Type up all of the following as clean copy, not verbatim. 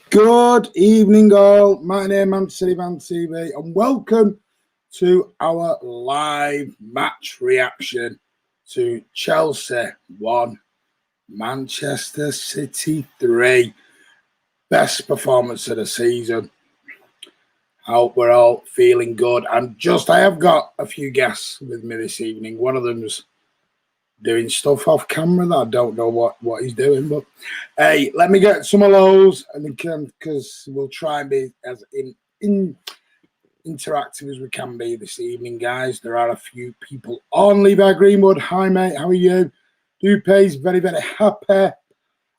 Good evening, all. My name is City Van TV, and welcome to our live match reaction to Chelsea 1, Manchester City 3. Best performance of the season. Hope we're all feeling good. I have got a few guests with me this evening. One of them's doing stuff off camera that I don't know what he's doing, but hey, let me get some of those, and because we'll try and be as interactive as we can be this evening, guys. There are a few people on. Levi Greenwood, hi mate, how are you? Dupe's very, very happy.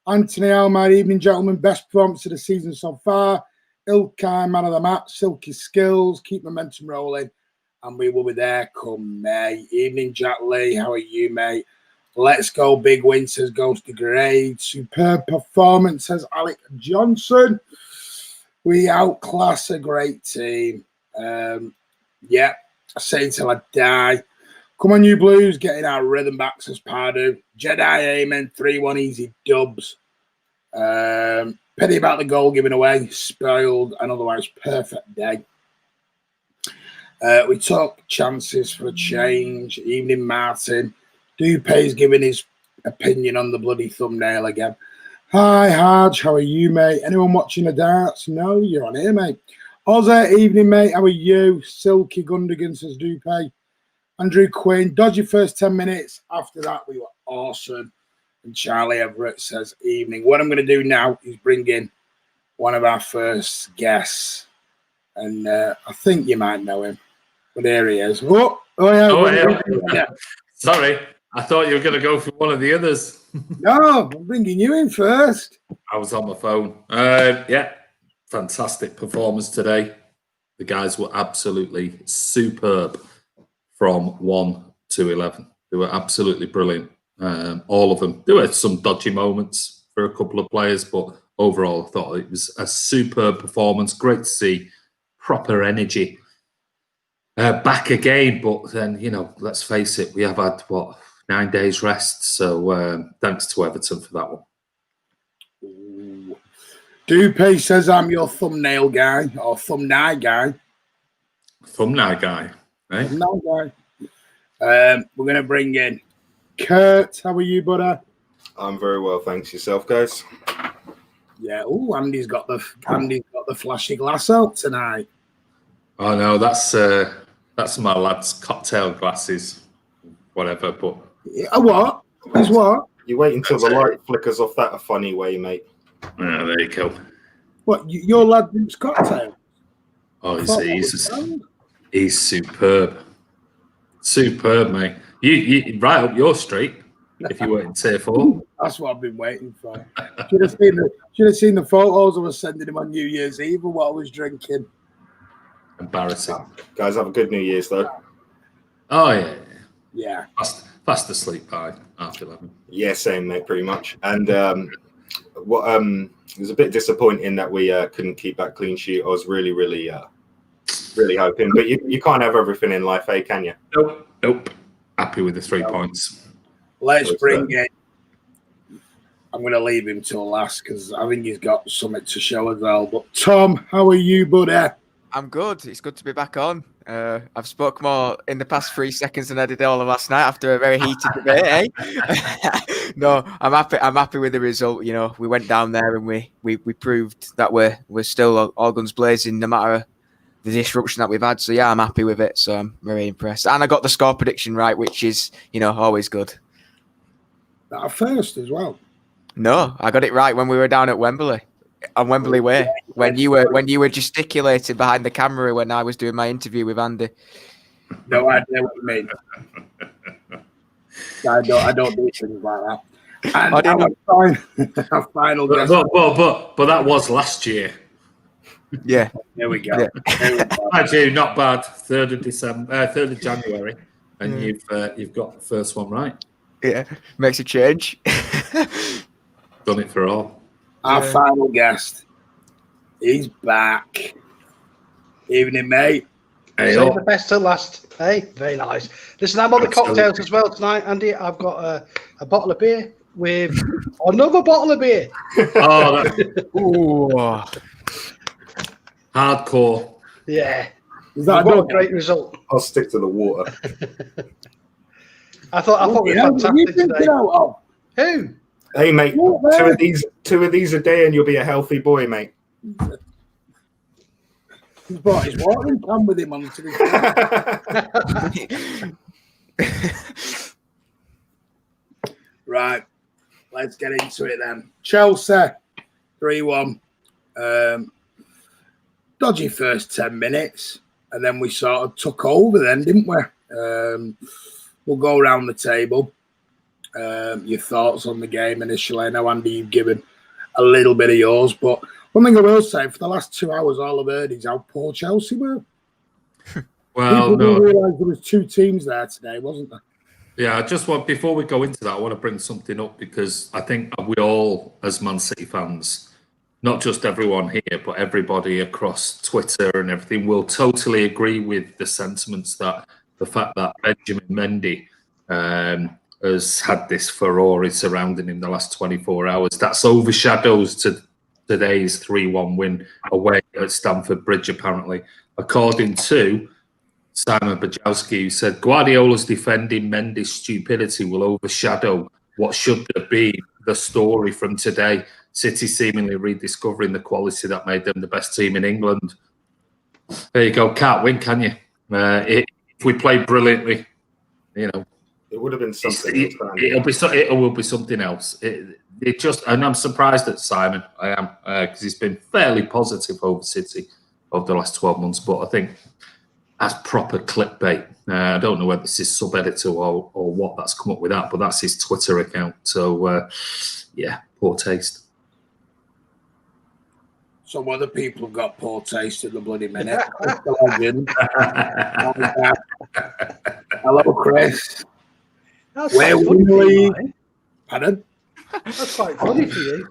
Anthony Almar, evening gentlemen, best performance of the season so far. Ilkay, man of the match, silky skills, keep momentum rolling, and we will be there come May. Evening, Jack Lee. How are you, mate? Let's go. Big win, says Ghost to Grade. Superb performance, says Alec Johnson. We outclass a great team. Yeah, I say till I die. Come on, you Blues. Getting our rhythm back, says Pardew. Jedi Amen. 3-1 easy dubs. Pity about the goal given away. Spoiled an otherwise perfect day. We took chances for a change. Evening, Martin. Dupe's giving his opinion on the bloody thumbnail again. Hi, Harge. How are you, mate? Anyone watching the darts? No, you're on here, mate. Ozzy, evening, mate. How are you? Silky Gundogan, says Dupe. Andrew Quinn, dodgy first 10 minutes. After that, we were awesome. And Charlie Everett says, evening. What I'm going to do now is bring in one of our first guests. And I think you might know him. But there he is. Yeah. Sorry, I thought you were going to go for one of the others. No, I'm bringing you in first. I was on my phone. Yeah, fantastic performance today. The guys were absolutely superb from 1 to 11. They were absolutely brilliant. All of them. There were some dodgy moments for a couple of players, but overall, I thought it was a superb performance. Great to see proper energy back again. But then, let's face it, we have had, 9 days rest. So thanks to Everton for that one. Ooh. Dupe says I'm your thumbnail guy or thumbnail guy. Thumbnail guy, right? Thumbnail guy. We're going to bring in Kurt. How are you, buddy? I'm very well, thanks. Yourself, guys? Yeah. Oh, Andy's got the flashy glass out tonight. Oh no, that's my lad's cocktail glasses, whatever. But what? Is what? You wait until the light flickers off that a funny way, mate. Yeah, there you go. What? Your lad drinks cocktail? Oh, he's superb. Superb, mate. You right up your street if you were in tier 4. That's what I've been waiting for. Should have seen the photos I was sending him on New Year's Eve of what I was drinking. Embarrassing. Guys, have a good New Year's, though. Oh, yeah. Yeah. Fast asleep by 11:30. Yeah, same, mate, pretty much. And it was a bit disappointing that we couldn't keep that clean sheet. I was really, really, really hoping. But you can't have everything in life, can you? Nope. Happy with the 3 points. Let's bring in. I'm going to leave him till last because I think he's got something to show as well. But Tom, how are you, buddy? I'm good. It's good to be back on. I've spoke more in the past 3 seconds than I did all of last night after a very heated debate. No, I'm happy. I'm happy with the result. We went down there and we proved that we're still all guns blazing no matter the disruption that we've had. So yeah, I'm happy with it. So I'm very impressed. And I got the score prediction right, which is always good. That first as well. No, I got it right when we were down at Wembley. On Wembley Way, when you were gesticulating behind the camera when I was doing my interview with Andy. No idea what you mean. I don't do things like that. And our final guess. But that was last year. Yeah. There we go. Yeah. Actually, not bad. 3rd of January, and you've got the first one right. Yeah, makes a change. Done it for all. Our final guest, he's back. Evening, mate. Hey, save the best till last. Hey, very nice. Listen, I'm on the cocktails as well tonight, Andy. I've got a bottle of beer, with another bottle of beer. Oh, Ooh. hardcore. Yeah. Is that What a done? great result. I'll stick to the water. I thought we were What are you fantastic thinking today. out of? Who? Hey, mate, What, two of these a day, and you'll be a healthy boy, mate. He's brought his watering can with him onto the Right, let's get into it then. Chelsea, 3-1. Dodgy first 10 minutes, and then we sort of took over then, didn't we? We'll go around the table. Your thoughts on the game initially. I know, Andy, you've given a little bit of yours, but one thing I will say, for the last 2 hours, all I've heard is how poor Chelsea were. Well, People no. didn't realise there was 2 teams there today, wasn't there? Yeah, I just want, before we go into that, I want to bring something up because I think we all, as Man City fans, not just everyone here, but everybody across Twitter and everything, will totally agree with the sentiments that the fact that Benjamin Mendy has had this furore surrounding him the last 24 hours. That's overshadows today's 3-1 win away at Stamford Bridge, apparently. According to Simon Bajowski, who said Guardiola's defending Mendy's stupidity will overshadow what should be the story from today. City seemingly rediscovering the quality that made them the best team in England. There you go. Can't win, can you? If we play brilliantly, you know, It would have been something. it will be something else. It just, and I'm surprised at Simon. I am, because he's been fairly positive over City over the last 12 months. But I think that's proper clickbait. I don't know whether this is sub-editor or what that's come up with that, but that's his Twitter account. So yeah, poor taste. Some other people have got poor taste in the bloody minute. Hello, Chris. That's Where quite we funny for you, leave? mate. Pardon? That's quite funny for you.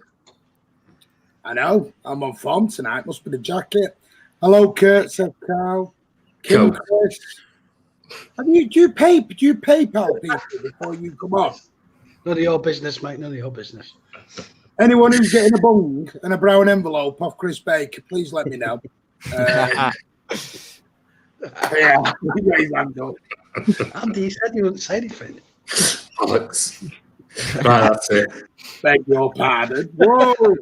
I know. I'm on form tonight. Must be the jacket. Hello, Kurt. Said Carl. Kim, Chris. Do you PayPal people before you come on? None of your business, mate. None of your business. Anyone who's getting a bung and a brown envelope off Chris Baker, please let me know. Yeah, raise hand up. Andy, you said you wouldn't say anything. Alex. Right, that's it. Beg your pardon. Whoa.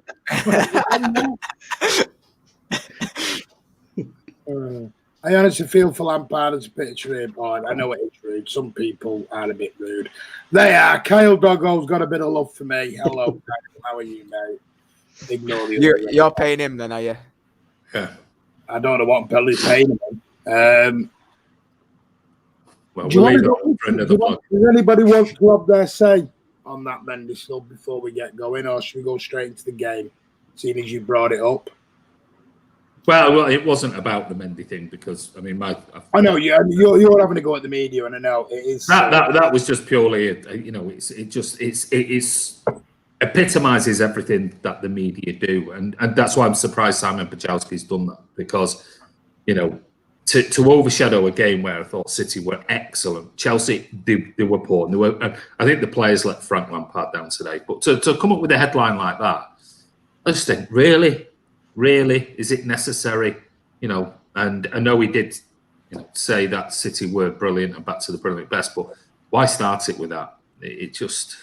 I honestly feel for Lampard as a picture here, boy. I know it is rude. Some people are a bit rude. They are. Kyle Doggo's got a bit of love for me. Hello, Kyle. How are you, mate? Ignore the You're paying him then, are you? Yeah. I don't know what I'm probably paying him. Well, we'll leave that for another one. Does anybody want to have their say on that Mendy stuff before we get going, or should we go straight into the game, seeing as you brought it up? Well, it wasn't about the Mendy thing because I mean, I know you're having to go at the media, and I know it is. That was just purely, you know, it epitomises everything that the media do, and that's why I'm surprised Simon Bajowski's done that because, you know, to overshadow a game where I thought City were excellent, Chelsea they were poor, and I think the players let Frank Lampard down today. But to come up with a headline like that, I just think really is it necessary? You know, and I know he did, you know, say that City were brilliant and back to the brilliant best, but why start it with that? It just,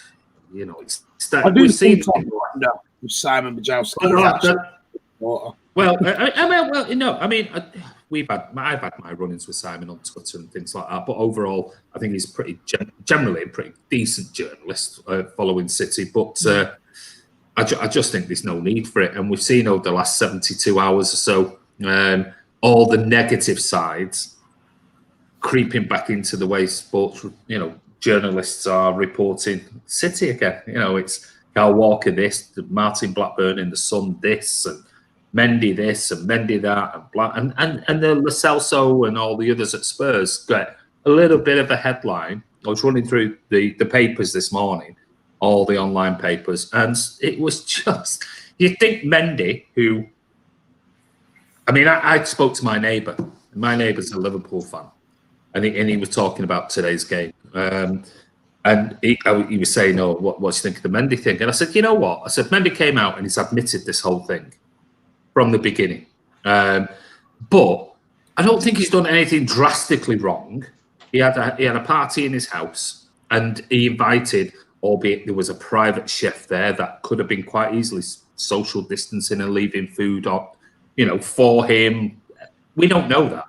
you know, it's that I do we've seen with Simon Bajowski. I've had my run-ins with Simon on Twitter and things like that, but overall, I think he's generally a pretty decent journalist following City. But I just think there's no need for it, and we've seen over the last 72 hours or so all the negative sides creeping back into the way sports, you know, journalists are reporting City again. You know, it's Kyle Walker this, Martin Blackburn in the Sun this, and Mendy this and Mendy that, and the Lo Celso and all the others at Spurs get a little bit of a headline. I was running through the papers this morning, all the online papers, and it was just, you think Mendy, who, I mean, I spoke to my neighbour. My neighbour's a Liverpool fan, and he was talking about today's game. And And he was saying, "Oh, what do you think of the Mendy thing?" And I said, "You know what?" I said, "Mendy came out and he's admitted this whole thing from the beginning, but I don't think he's done anything drastically wrong. He had a party in his house, and he invited, albeit there was a private chef there that could have been quite easily social distancing and leaving food on, for him. We don't know that,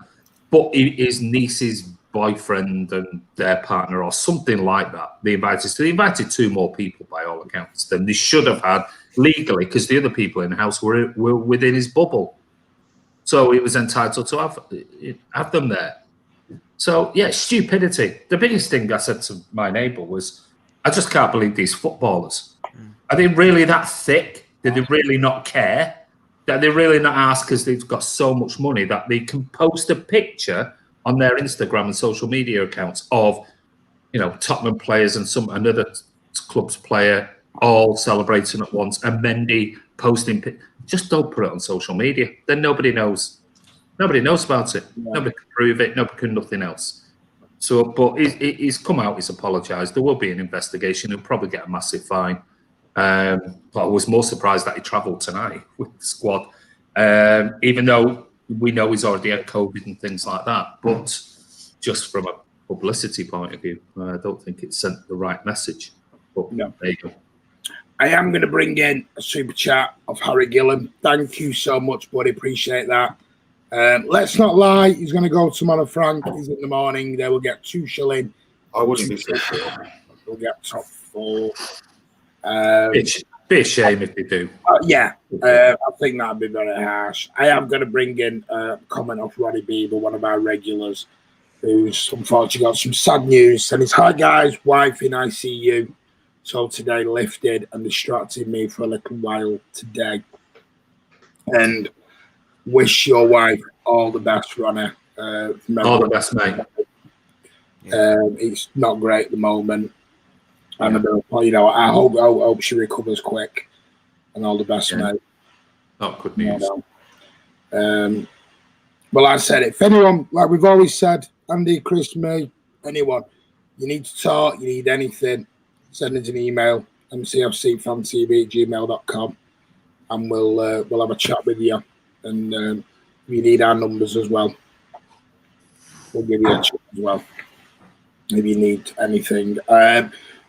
but his niece's boyfriend and their partner or something like that, they invited 2 more people by all accounts than they should have had legally, because the other people in the house were within his bubble, so he was entitled to have them there. So yeah, stupidity. The biggest thing I said to my neighbour was, I just can't believe these footballers. Are they really that thick? Did they really not care? Are they really not ask because they've got so much money that they can post a picture on their Instagram and social media accounts of, Tottenham players and another club's player all celebrating at once, and Mendy posting. Just don't put it on social media. Then nobody knows. Nobody knows about it. Yeah. Nobody can prove it. Nobody can nothing else. So, but he's come out. He's apologised. There will be an investigation. He'll probably get a massive fine. But I was more surprised that he travelled tonight with the squad, even though we know he's already had COVID and things like that. But just from a publicity point of view, I don't think it sent the right message. But no. There you go. I am going to bring in a super chat of Harry Gillam. Thank you so much, buddy. Appreciate that. Let's not lie. He's going to go tomorrow, Frank. He's in the morning. They will get 2 shilling. I wouldn't be so sure. We'll get top 4. Bit shame if they do. I think that'd be very harsh. I am going to bring in a comment off Roddy Beaver, one of our regulars, who's unfortunately got some sad news. And it's, "Hi guys, wife in ICU. So today lifted and distracted me for a little while today. And wish your wife all the best, Ronnie. All the best, mate. It's not great at the moment. And I hope she recovers quick. And all the best, mate. Not good news. Well, I said it. If anyone, like we've always said, Andy, Chris, me, anyone, you need to talk, you need anything, send us an email, mcfcfantv@gmail.com, and we'll have a chat with you. And if you need our numbers as well, we'll give you a chat as well if you need anything.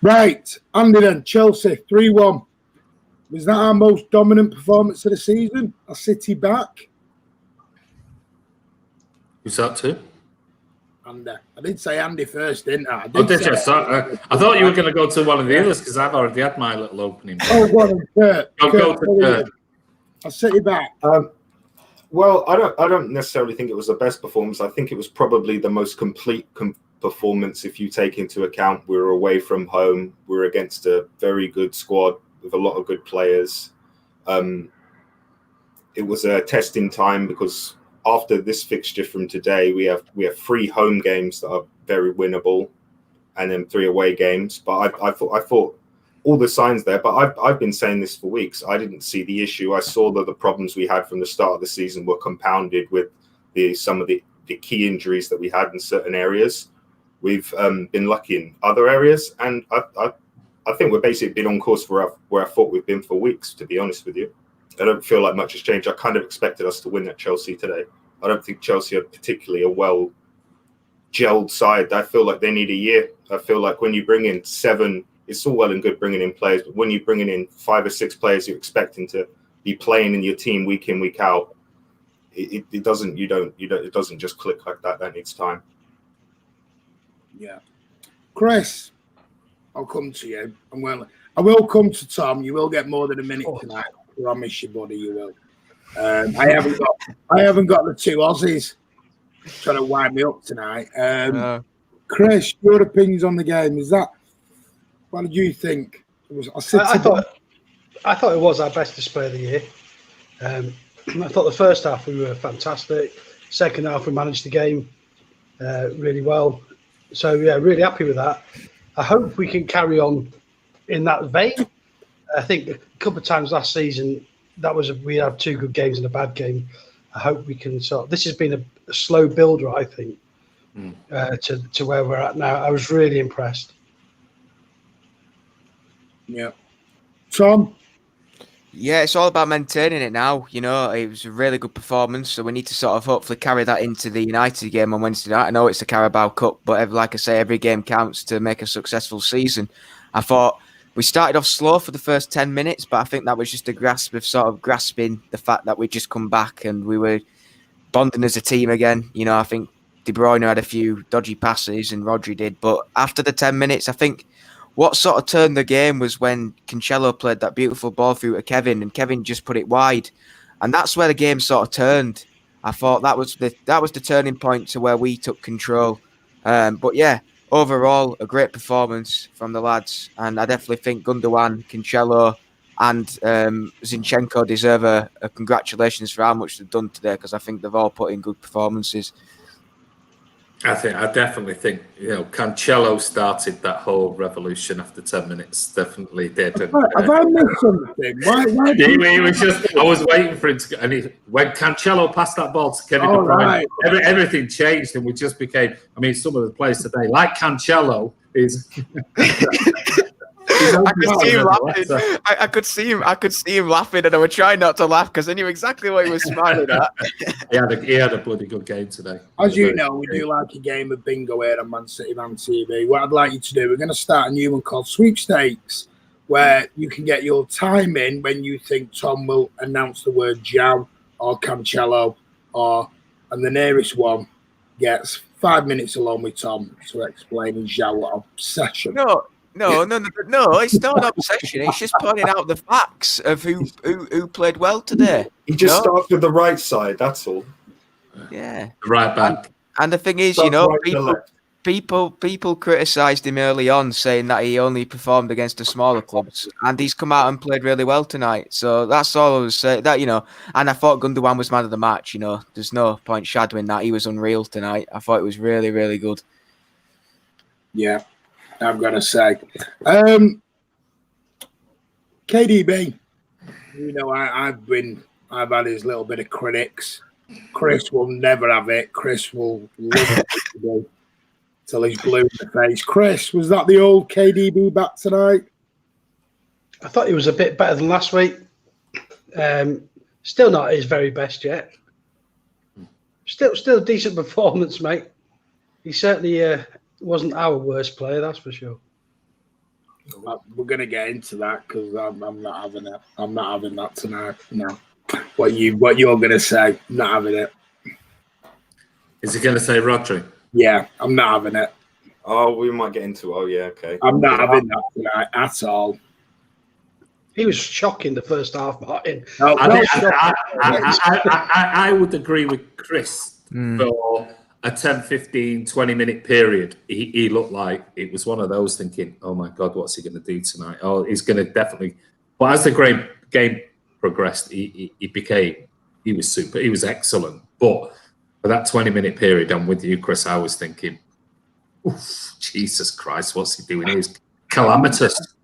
Right, Andy then, Chelsea, 3-1. Was that our most dominant performance of the season? A City back? Who's that to? Andy. I did say Andy first, didn't I? I thought you were going to go to one of the others because I've already had my little opening. Oh, go on, Kurt. Go to Kurt. I'll set you back. Well, I don't necessarily think it was the best performance. I think it was probably the most complete performance if you take into account we were away from home. We were against a very good squad with a lot of good players. It was a testing time because after this fixture from today, we have 3 home games that are very winnable, and then 3 away games. But I thought all the signs there. But I've been saying this for weeks. I didn't see the issue. I saw that the problems we had from the start of the season were compounded with some of the key injuries that we had in certain areas. We've been lucky in other areas, and I think we're basically been on course for where I thought we've been for weeks, to be honest with you. I don't feel like much has changed. I kind of expected us to win at Chelsea today. I don't think Chelsea are particularly a well-gelled side. I feel like they need a year. I feel like when you bring in 7, it's all well and good bringing in players, but when you're bringing in 5 or 6 players you're expecting to be playing in your team week in, week out, it doesn't just click like that. That needs time. Yeah. Chris, I'll come to you. I will come to Tom. You will get more than a minute tonight. I promise you, buddy, you will. I haven't got the 2 Aussies trying to wind me up tonight. Chris, your opinions on the game, is that, what did you think? I thought it was our best display of the year. I thought the first half we were fantastic. Second half we managed the game really well. So yeah, really happy with that. I hope we can carry on in that vein. I think a couple of times last season we had 2 good games and a bad game. I hope we can this has been a slow builder, I think, to where we're at now. I was really impressed. Yeah. Tom? Yeah, it's all about maintaining it now. You know, it was a really good performance, so we need to sort of hopefully carry that into the United game on Wednesday night. I know it's the Carabao Cup, but like I say, every game counts to make a successful season. I thought we started off slow for the first 10 minutes, but I think that was just a grasp of sort of grasping the fact that we'd just come back and we were bonding as a team again. You know, I think De Bruyne had a few dodgy passes and Rodri did, but after the 10 minutes, I think what sort of turned the game was when Cancelo played that beautiful ball through to Kevin, and Kevin just put it wide, and that's where the game sort of turned. I thought that was the turning point to where we took control. But yeah, overall, a great performance from the lads, and I definitely think Gundogan, Cancelo, and Zinchenko deserve a congratulations for how much they've done today, because I think they've all put in good performances. I definitely think, Cancelo started that whole revolution after 10 minutes. Definitely did. Have I missed something? Why he was just, I was waiting for him to go. And when Cancelo passed that ball to Kevin De Bruyne, right. everything changed and we just became, some of the players today, like Cancelo, is... I could see him laughing. I could see him laughing, and I would try not to laugh because I knew exactly what he was smiling at. he had a bloody good game today. As you know, we do like a game of bingo here on Man City Man TV. What I'd like you to do, we're going to start a new one called Sweepstakes, where you can get your time in when you think Tom will announce the word João or Cancelo, and the nearest one gets 5 minutes alone with Tom to explain his João obsession. No, it's not an obsession. It's just pointing out the facts of who played well today. He just starts with the right side, that's all. Yeah. Right back. And the thing is, people criticised him early on, saying that he only performed against the smaller clubs, and he's come out and played really well tonight. So that's all I was saying. And I thought Gundogan was man of the match. There's no point shadowing that. He was unreal tonight. I thought it was really, really good. Yeah. I'm going to say. KDB, I've had his little bit of critics. Chris will never have it. Chris will love it till he's blue in the face. Chris, was that the old KDB back tonight? I thought he was a bit better than last week. Still not his very best yet. Still a decent performance, mate. He certainly wasn't our worst player, that's for sure. We're going to get into that because I'm not having it. I'm not having that tonight. No. What you're going to say, not having it. Is he going to say Rodri? Yeah, I'm not having it. Oh, we might get into it. Oh, yeah, okay. I'm not having that tonight at all. He was shocking the first half, Martin. I would agree with Chris for a 10, 15, 20-minute period. He looked like it was one of those thinking, oh, my God, what's he going to do tonight? Oh, he's going to definitely... But as the game progressed, he was super. He was excellent. But for that 20-minute period, I'm with you, Chris, I was thinking, oof, Jesus Christ, what's he doing? He's calamitous.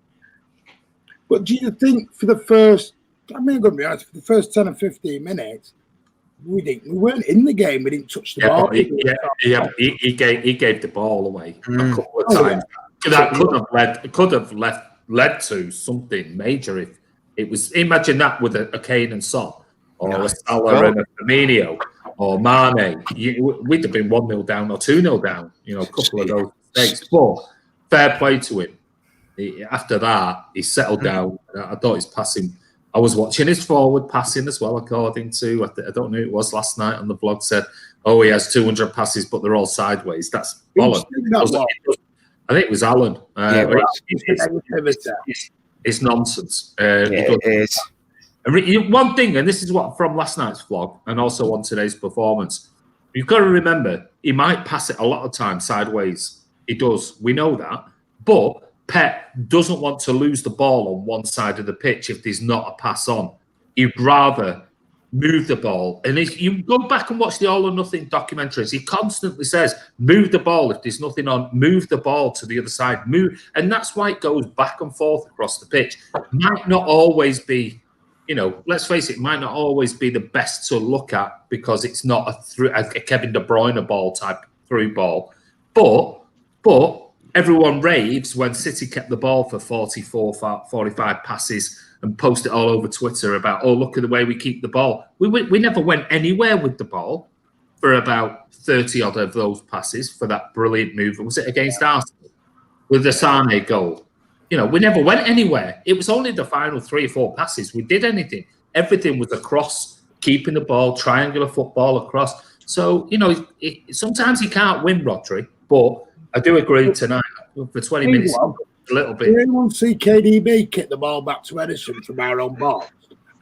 But do you think for the first... I'm going to be honest, for the first 10 or 15 minutes, we weren't in the game. We didn't touch the ball. He gave the ball away a couple of times. That could have led to something major if it was. Imagine that with a Kane and Son, or a Salah and a Firmino, or Mane. We'd have been 1-0 down or 2-0 down. A couple of those mistakes. But fair play to him. After that, he settled down. I thought his passing. I was watching his forward passing as well, according to, I don't know who it was last night on the vlog, said, oh, he has 200 passes, but they're all sideways. That's bollocks. I think it was Alan. It's nonsense. It is. One thing, and this is what from last night's vlog and also on today's performance, you've got to remember, he might pass it a lot of times sideways. He does. We know that. But Pep doesn't want to lose the ball on one side of the pitch if there's not a pass on. He'd rather move the ball. And if you go back and watch the All or Nothing documentaries, he constantly says, move the ball. If there's nothing on, move the ball to the other side. Move. And that's why it goes back and forth across the pitch. Might not always be, let's face it, might not always be the best to look at because it's not a Kevin De Bruyne ball type through ball. But everyone raves when City kept the ball for 44, 45 passes and post it all over Twitter about, oh, look at the way we keep the ball. We never went anywhere with the ball for about 30 odd of those passes for that brilliant move. Was it against Arsenal with the Sane goal? You know, we never went anywhere. It was only the final 3 or 4 passes we did anything. Everything was across, keeping the ball, triangular football across. So, you know, sometimes he can't win, Rodri, but I do agree tonight for 20 minutes, a little bit. Did anyone see KDB kick the ball back to Edison from our own box?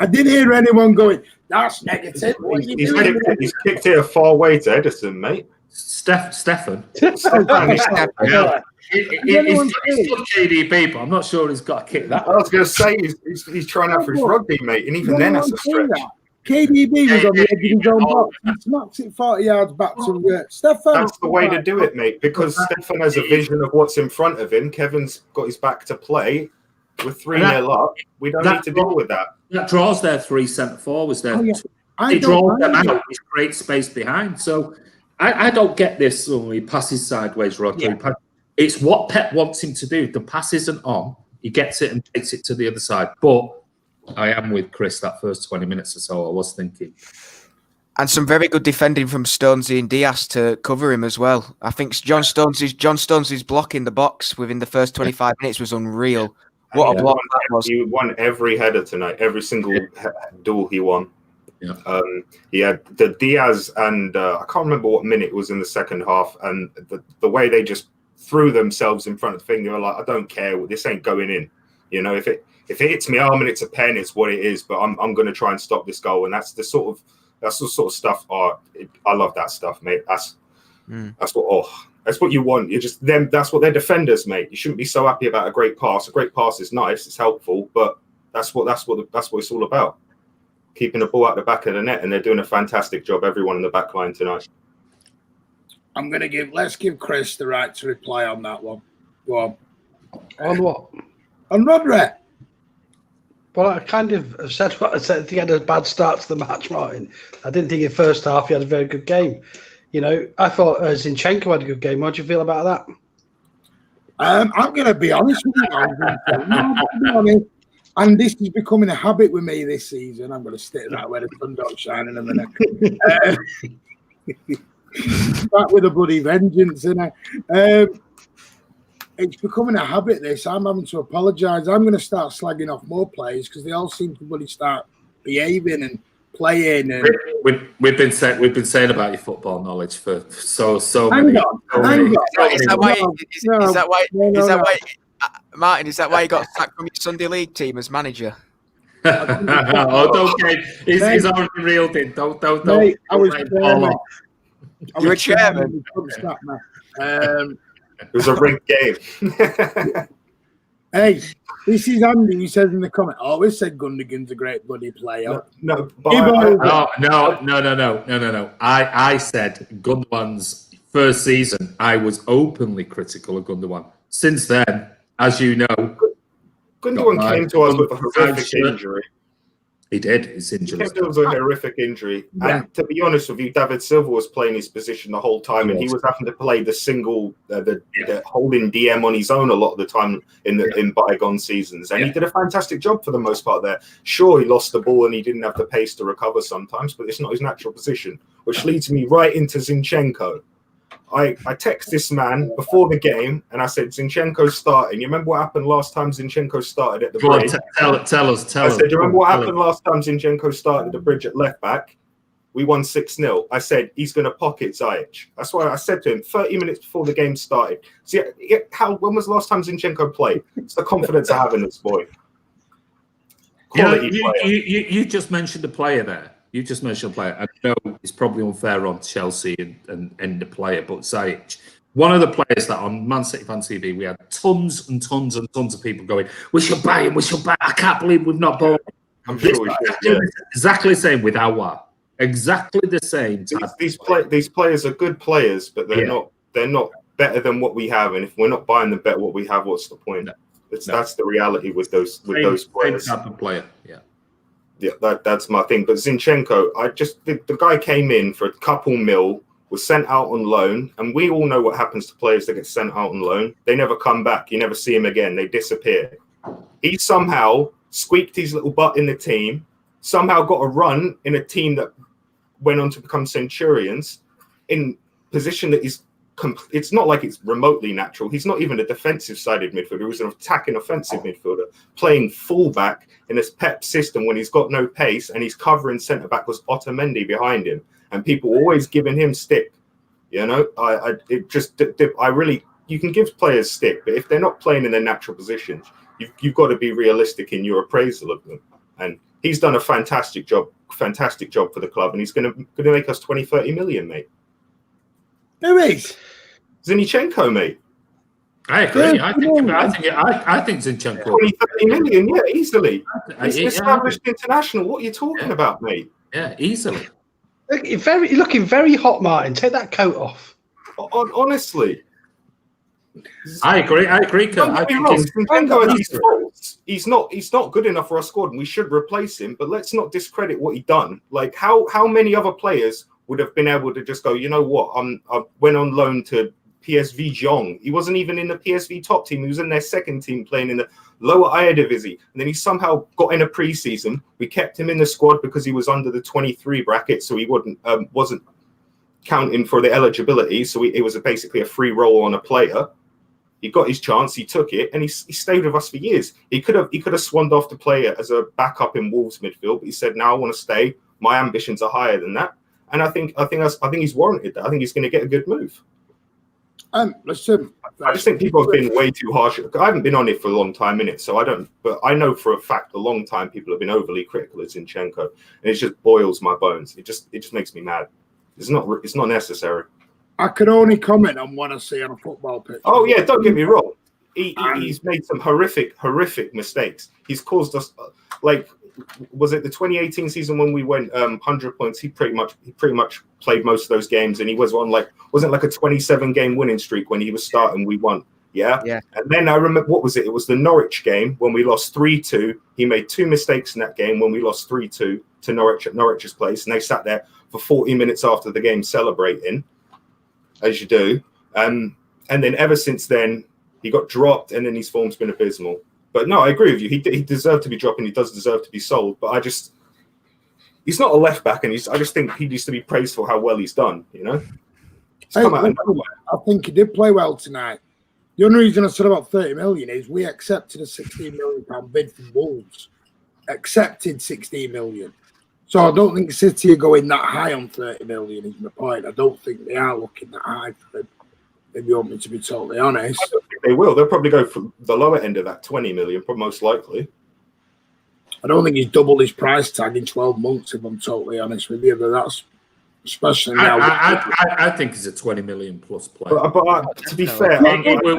I didn't hear anyone going, that's negative. He's kicked it a far way to Edison, mate. Stefan. Yeah. He's got KDB, but I'm not sure he's got a kick that. I was going to say he's trying out for his rugby, mate, and even then that's a stretch. KDB was on the edge of his own box. He smacks it 40 yards back to Stefan. That's the way to do it, mate, because Stefan has a vision of what's in front of him. Kevin's got his back to play. We're 3-0 up. We don't need to deal with that. That draws their 3 centre forwards there. Oh, yeah. It draws them out. It creates space behind. So I don't get this when he passes sideways, Rodri. Yeah. It's what Pep wants him to do. The pass isn't on. He gets it and takes it to the other side. But I am with Chris that first 20 minutes or so. I was thinking. And some very good defending from Stonesy and Diaz to cover him as well. I think John Stonesy's block in the box within the first 25 minutes was unreal. What a block that was. He won every header tonight. Every single duel he won. Yeah. He had the Diaz and I can't remember what minute it was in the second half. And the way they just threw themselves in front of the thing, they were like, I don't care. This ain't going in. You know, if it hits me arm and it's a pen, it's what it is. But I'm going to try and stop this goal. And that's the sort of stuff. I love that stuff, mate. That's what you want. You just them. That's what they're defenders, mate. You shouldn't be so happy about a great pass. A great pass is nice. It's helpful, but that's what it's all about. Keeping the ball out the back of the net, and they're doing a fantastic job. Everyone in the back line tonight. Let's give Chris the right to reply on that one. Go on. On what? On Rodri. Well, I kind of said what I said. I think he had a bad start to the match, Martin. I didn't think in the first half he had a very good game. You know, I thought Zinchenko had a good game. What do you feel about that? I'm going to be honest with you. And this is becoming a habit with me this season. I'm going to stick that where the sun don't shine in a minute. Back with a bloody vengeance, isn't it? It's becoming a habit, this. I'm having to apologise. I'm going to start slagging off more players because they all seem to bloody start behaving and playing. And we've been saying about your football knowledge for so many. Martin, is that why you got sacked from your Sunday League team as manager? Don't get he's already reeled in. Don't. Mate, I was chairman. You were chairman. It was a rigged game. Hey, this is Andy. He says in the comment, "I always said Gundogan's a great bloody player." No. I said Gundogan's first season. I was openly critical of Gundogan. Since then, as you know, Gundogan came to us with a horrific injury. He did. His injury was a horrific injury. Yeah. And to be honest with you, David Silva was playing his position the whole time, and he was having to play the single, the holding DM on his own a lot of the time in bygone seasons. And he did a fantastic job for the most part there. Sure, he lost the ball and he didn't have the pace to recover sometimes, but it's not his natural position, which leads me right into Zinchenko. I text this man before the game and I said, Zinchenko's starting. You remember what happened last time Zinchenko started at the Bridge? Tell us. I said, you remember what happened last time Zinchenko started at the Bridge at left back? We won 6-0. I said, he's going to pocket Ziyech. That's why I said to him 30 minutes before the game started. See, when was the last time Zinchenko played? It's the confidence I have in this boy. You just mentioned the player there. You just mentioned a player. I know it's probably unfair on Chelsea and the player, but Ziyech, one of the players that on Man City Fan TV, we had tons and tons and tons of people going, we should buy him, I can't believe we've not bought him. I'm sure we should. Exactly the same with Aouar. Exactly the same. These players are good players, but they're not better than what we have. And if we're not buying them better what we have, what's the point? That's the reality with those players. Same type of player, yeah. Yeah, that's my thing. But Zinchenko, the guy came in for a couple mil was sent out on loan, and we all know what happens to players that get sent out on loan. They never come back. You never see them again. They disappear. He somehow squeaked his little butt in the team, somehow got a run in a team that went on to become Centurions in position that is it's not like it's remotely natural. He's not even a defensive-sided midfielder. He's an attacking offensive midfielder playing fullback in this Pep system when he's got no pace, and he's covering centre-back was Otamendi behind him, and people always giving him stick. You know, you can give players stick, but if they're not playing in their natural positions, you've got to be realistic in your appraisal of them. And he's done a fantastic job for the club, and he's going to make us 20, 30 million, mate. Who is? Zinchenko, mate. I agree. I think Zinchenko 20, 30 million, yeah, easily. He's an established international. What are you talking about, mate? Yeah, easily. You're looking very hot, Martin. Take that coat off. Honestly. I agree. Don't get me wrong. Zinchenko has his faults. He's not good enough for our squad, and we should replace him. But let's not discredit what he done. Like how many other players would have been able to just go, you know what? I went on loan to PSV Jong. He wasn't even in the PSV top team. He was in their second team playing in the lower Eredivisie. And then he somehow got in a preseason. We kept him in the squad because he was under the 23 bracket, so he wasn't counting for the eligibility. So it was basically a free roll on a player. He got his chance, he took it, and he stayed with us for years. He could have swanned off to play as a backup in Wolves midfield, but he said, "No, I want to stay. My ambitions are higher than that." And I think he's warranted that. I think he's going to get a good move. Listen, I just think people have been way too harsh. I haven't been on it for a long time, innit? So I don't. But I know for a fact, a long time people have been overly critical of Zinchenko, and it just boils my bones. It just makes me mad. It's not necessary. I can only comment on what I see on a football pitch. Oh yeah, don't get me wrong. He's made some horrific mistakes. He's caused us was it the 2018 season when we went 100 points? He pretty much played most of those games, and he was on wasn't like a 27 game winning streak when he was starting. We won, yeah. And then I remember, what was it? It was the Norwich game when we lost 3-2. He made two mistakes in that game when we lost 3-2 to Norwich at Norwich's place, and they sat there for 40 minutes after the game celebrating, as you do. And then ever since then, he got dropped, and then his form's been abysmal. But no, I agree with you. He deserved to be dropped, and he does deserve to be sold. But he's not a left back, and I just think he needs to be praised for how well he's done. You know, I think he did play well tonight. The only reason I said about 30 million is we accepted a £16 million bid from Wolves. Accepted 16 million. So I don't think City are going that high on 30 million. Is my point. I don't think they are looking that high for him. If you want me to be totally honest, I don't think they will. They'll probably go for the lower end of that 20 million, most likely. I don't think he's doubled his price tag in 12 months, if I'm totally honest with you. But that's especially now. I think he's a 20 million plus player. But to be fair,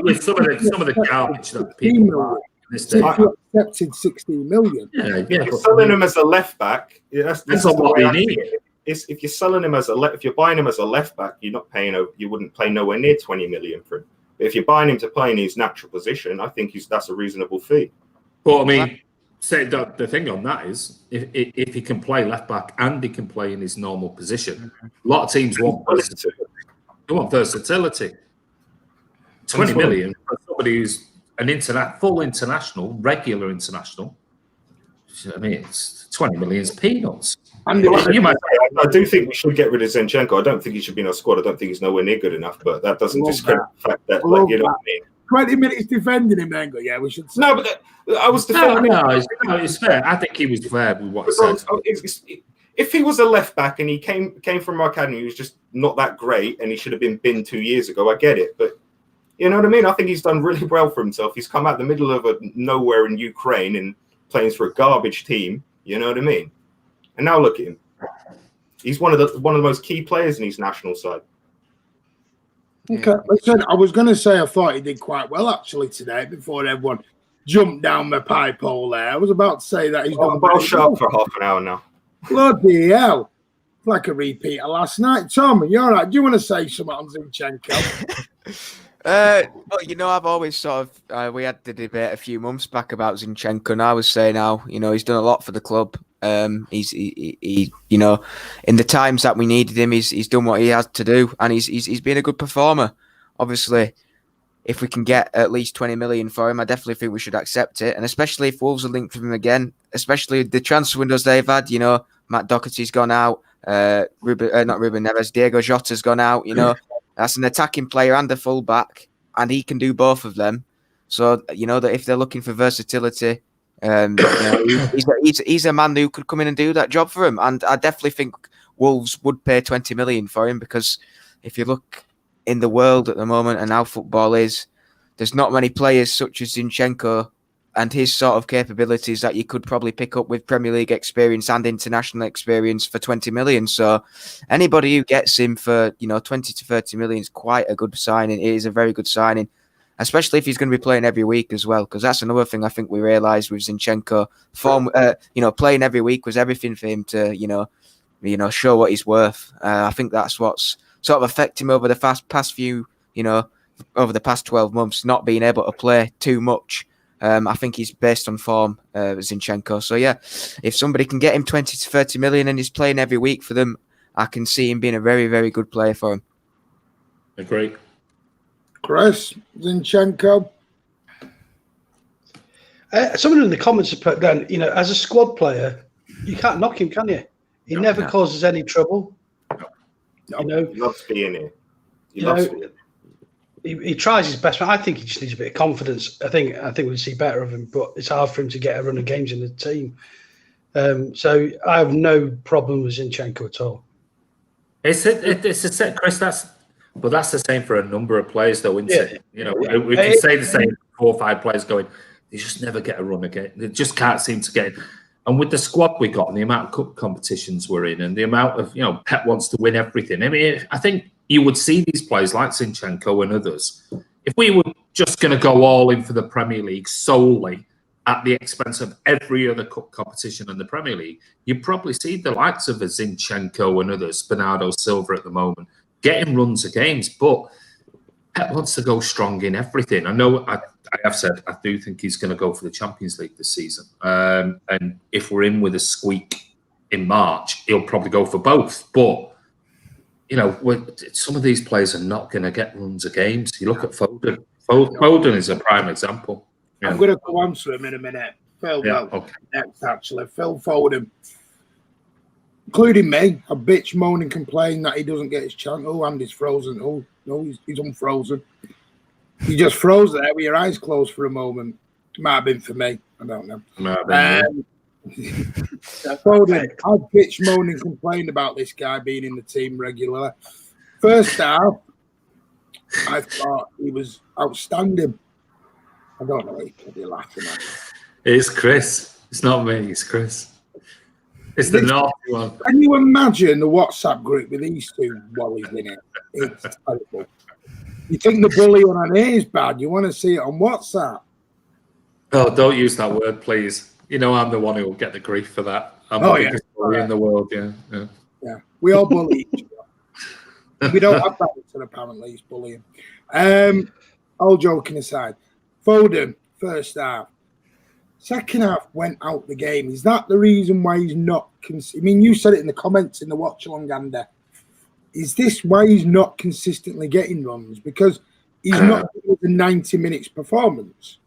with some of the garbage that people are in this day. Accepted 16 million. Yeah, selling him as a left back. That's what we need. If you're selling him if you're buying him as a left back, you wouldn't pay nowhere near 20 million for him. But if you're buying him to play in his natural position, I think that's a reasonable fee. But I mean, the thing on that is, if he can play left back and he can play in his normal position, a lot of teams want versatility. They want versatility. 20 million for somebody who's full international, regular international. I mean, it's 20 million is peanuts. I do think we should get rid of Zinchenko. I don't think he should be in our squad. I don't think he's nowhere near good enough. But that doesn't discredit the fact that, you know what I mean. 20 minutes defending him, then go. Yeah, we should. No, but I was defending. No, it's fair. I think he was fair with what he said. If he was a left back and he came from our academy, he was just not that great, and he should have been binned 2 years ago. I get it, but you know what I mean. I think he's done really well for himself. He's come out the middle of nowhere in Ukraine and playing for a garbage team. You know what I mean. And now look at him. He's one of the most key players in his national side. Okay, listen, I was going to say I thought he did quite well actually today before everyone jumped down my pipe hole there. I was about to say that he's done. I'll shut up for half an hour now. Bloody hell. It's like a repeat of last night. Tom, are you all right? Do you want to say something on Zinchenko? Well, I've always sort of we had the debate a few months back about Zinchenko, and I was saying how he's done a lot for the club. He you know, in the times that we needed him, he's done what he had to do, and he's been a good performer. Obviously, if we can get at least 20 million for him, I definitely think we should accept it. And especially if Wolves are linked with him again, especially the transfer windows they've had, you know, Matt Doherty's gone out, not Ruben Neves, Diego Jota's gone out, you know, that's an attacking player and a fullback, and he can do both of them. So, you know, that if they're looking for versatility, you know, he's a man who could come in and do that job for him. And I definitely think Wolves would pay 20 million for him, because if you look in the world at the moment and how football is, there's not many players such as Zinchenko and his sort of capabilities that you could probably pick up with Premier League experience and international experience for 20 million. So anybody who gets him for, you know, 20 to 30 million is quite a good signing. It is a very good signing, especially if he's going to be playing every week as well, because that's another thing I think we realised with Zinchenko. You know, playing every week was everything for him to, you know, show what he's worth. I think that's what's sort of affected him over the past few, you know, over the past 12 months, not being able to play too much. I think he's based on form, Zinchenko. So, yeah, if somebody can get him 20 to 30 million and he's playing every week for them, I can see him being a very, very good player for him. Agree. Chris, Zinchenko? Someone in the comments has put down, you know, as a squad player, you can't knock him, can you? He never causes any trouble. No, you know, he loves being here. He tries his best. I think he just needs a bit of confidence. I think we'd see better of him, but it's hard for him to get a run of games in the team. So I have no problem with Zinchenko at all. It's a set, Chris. That's the same for a number of players, though, isn't it? You know, we can say the same. 4 or 5 players going, they just never get a run again. They just can't seem to get it. And with the squad we got and the amount of cup competitions we're in and the amount of, you know, Pep wants to win everything. I mean, I think you would see these players like Zinchenko and others. If we were just going to go all in for the Premier League solely at the expense of every other cup competition in the Premier League, you'd probably see the likes of a Zinchenko and others, Bernardo Silva at the moment, getting runs of games. But Pep wants to go strong in everything. I know I have said I do think he's going to go for the Champions League this season. And if we're in with a squeak in March, he'll probably go for both. But, you know, some of these players are not going to get runs of games. You look at Foden. Foden is a prime example. Yeah. I'm going to go on to him in a minute. Phil, next, actually. Phil Foden. Including me, I bitch, moan and complain that he doesn't get his chance. Oh, Andy's frozen. Oh, no, he's unfrozen. You just froze there with your eyes closed for a moment. Might have been for me. I don't know. Foden, I bitch, moan and complain about this guy being in the team regularly. First half, I thought he was outstanding. I don't know what you're laughing at. It's Chris. It's not me. It's Chris. It's the naughty one. Can you imagine the WhatsApp group with these two wallies in it? It's terrible. You think the bullying on here is bad? You want to see it on WhatsApp? Oh, don't use that word, please. You know I'm the one who will get the grief for that. I'm the biggest bully in the world, yeah. We all bully each other. We don't have that until apparently it's bullying. All joking aside, Foden, first half. Second half went out the game. Is that the reason why he's not... I mean, you said it in the comments in the watch-along, Andy. Is this why he's not consistently getting runs? Because he's not doing the 90 minutes performance.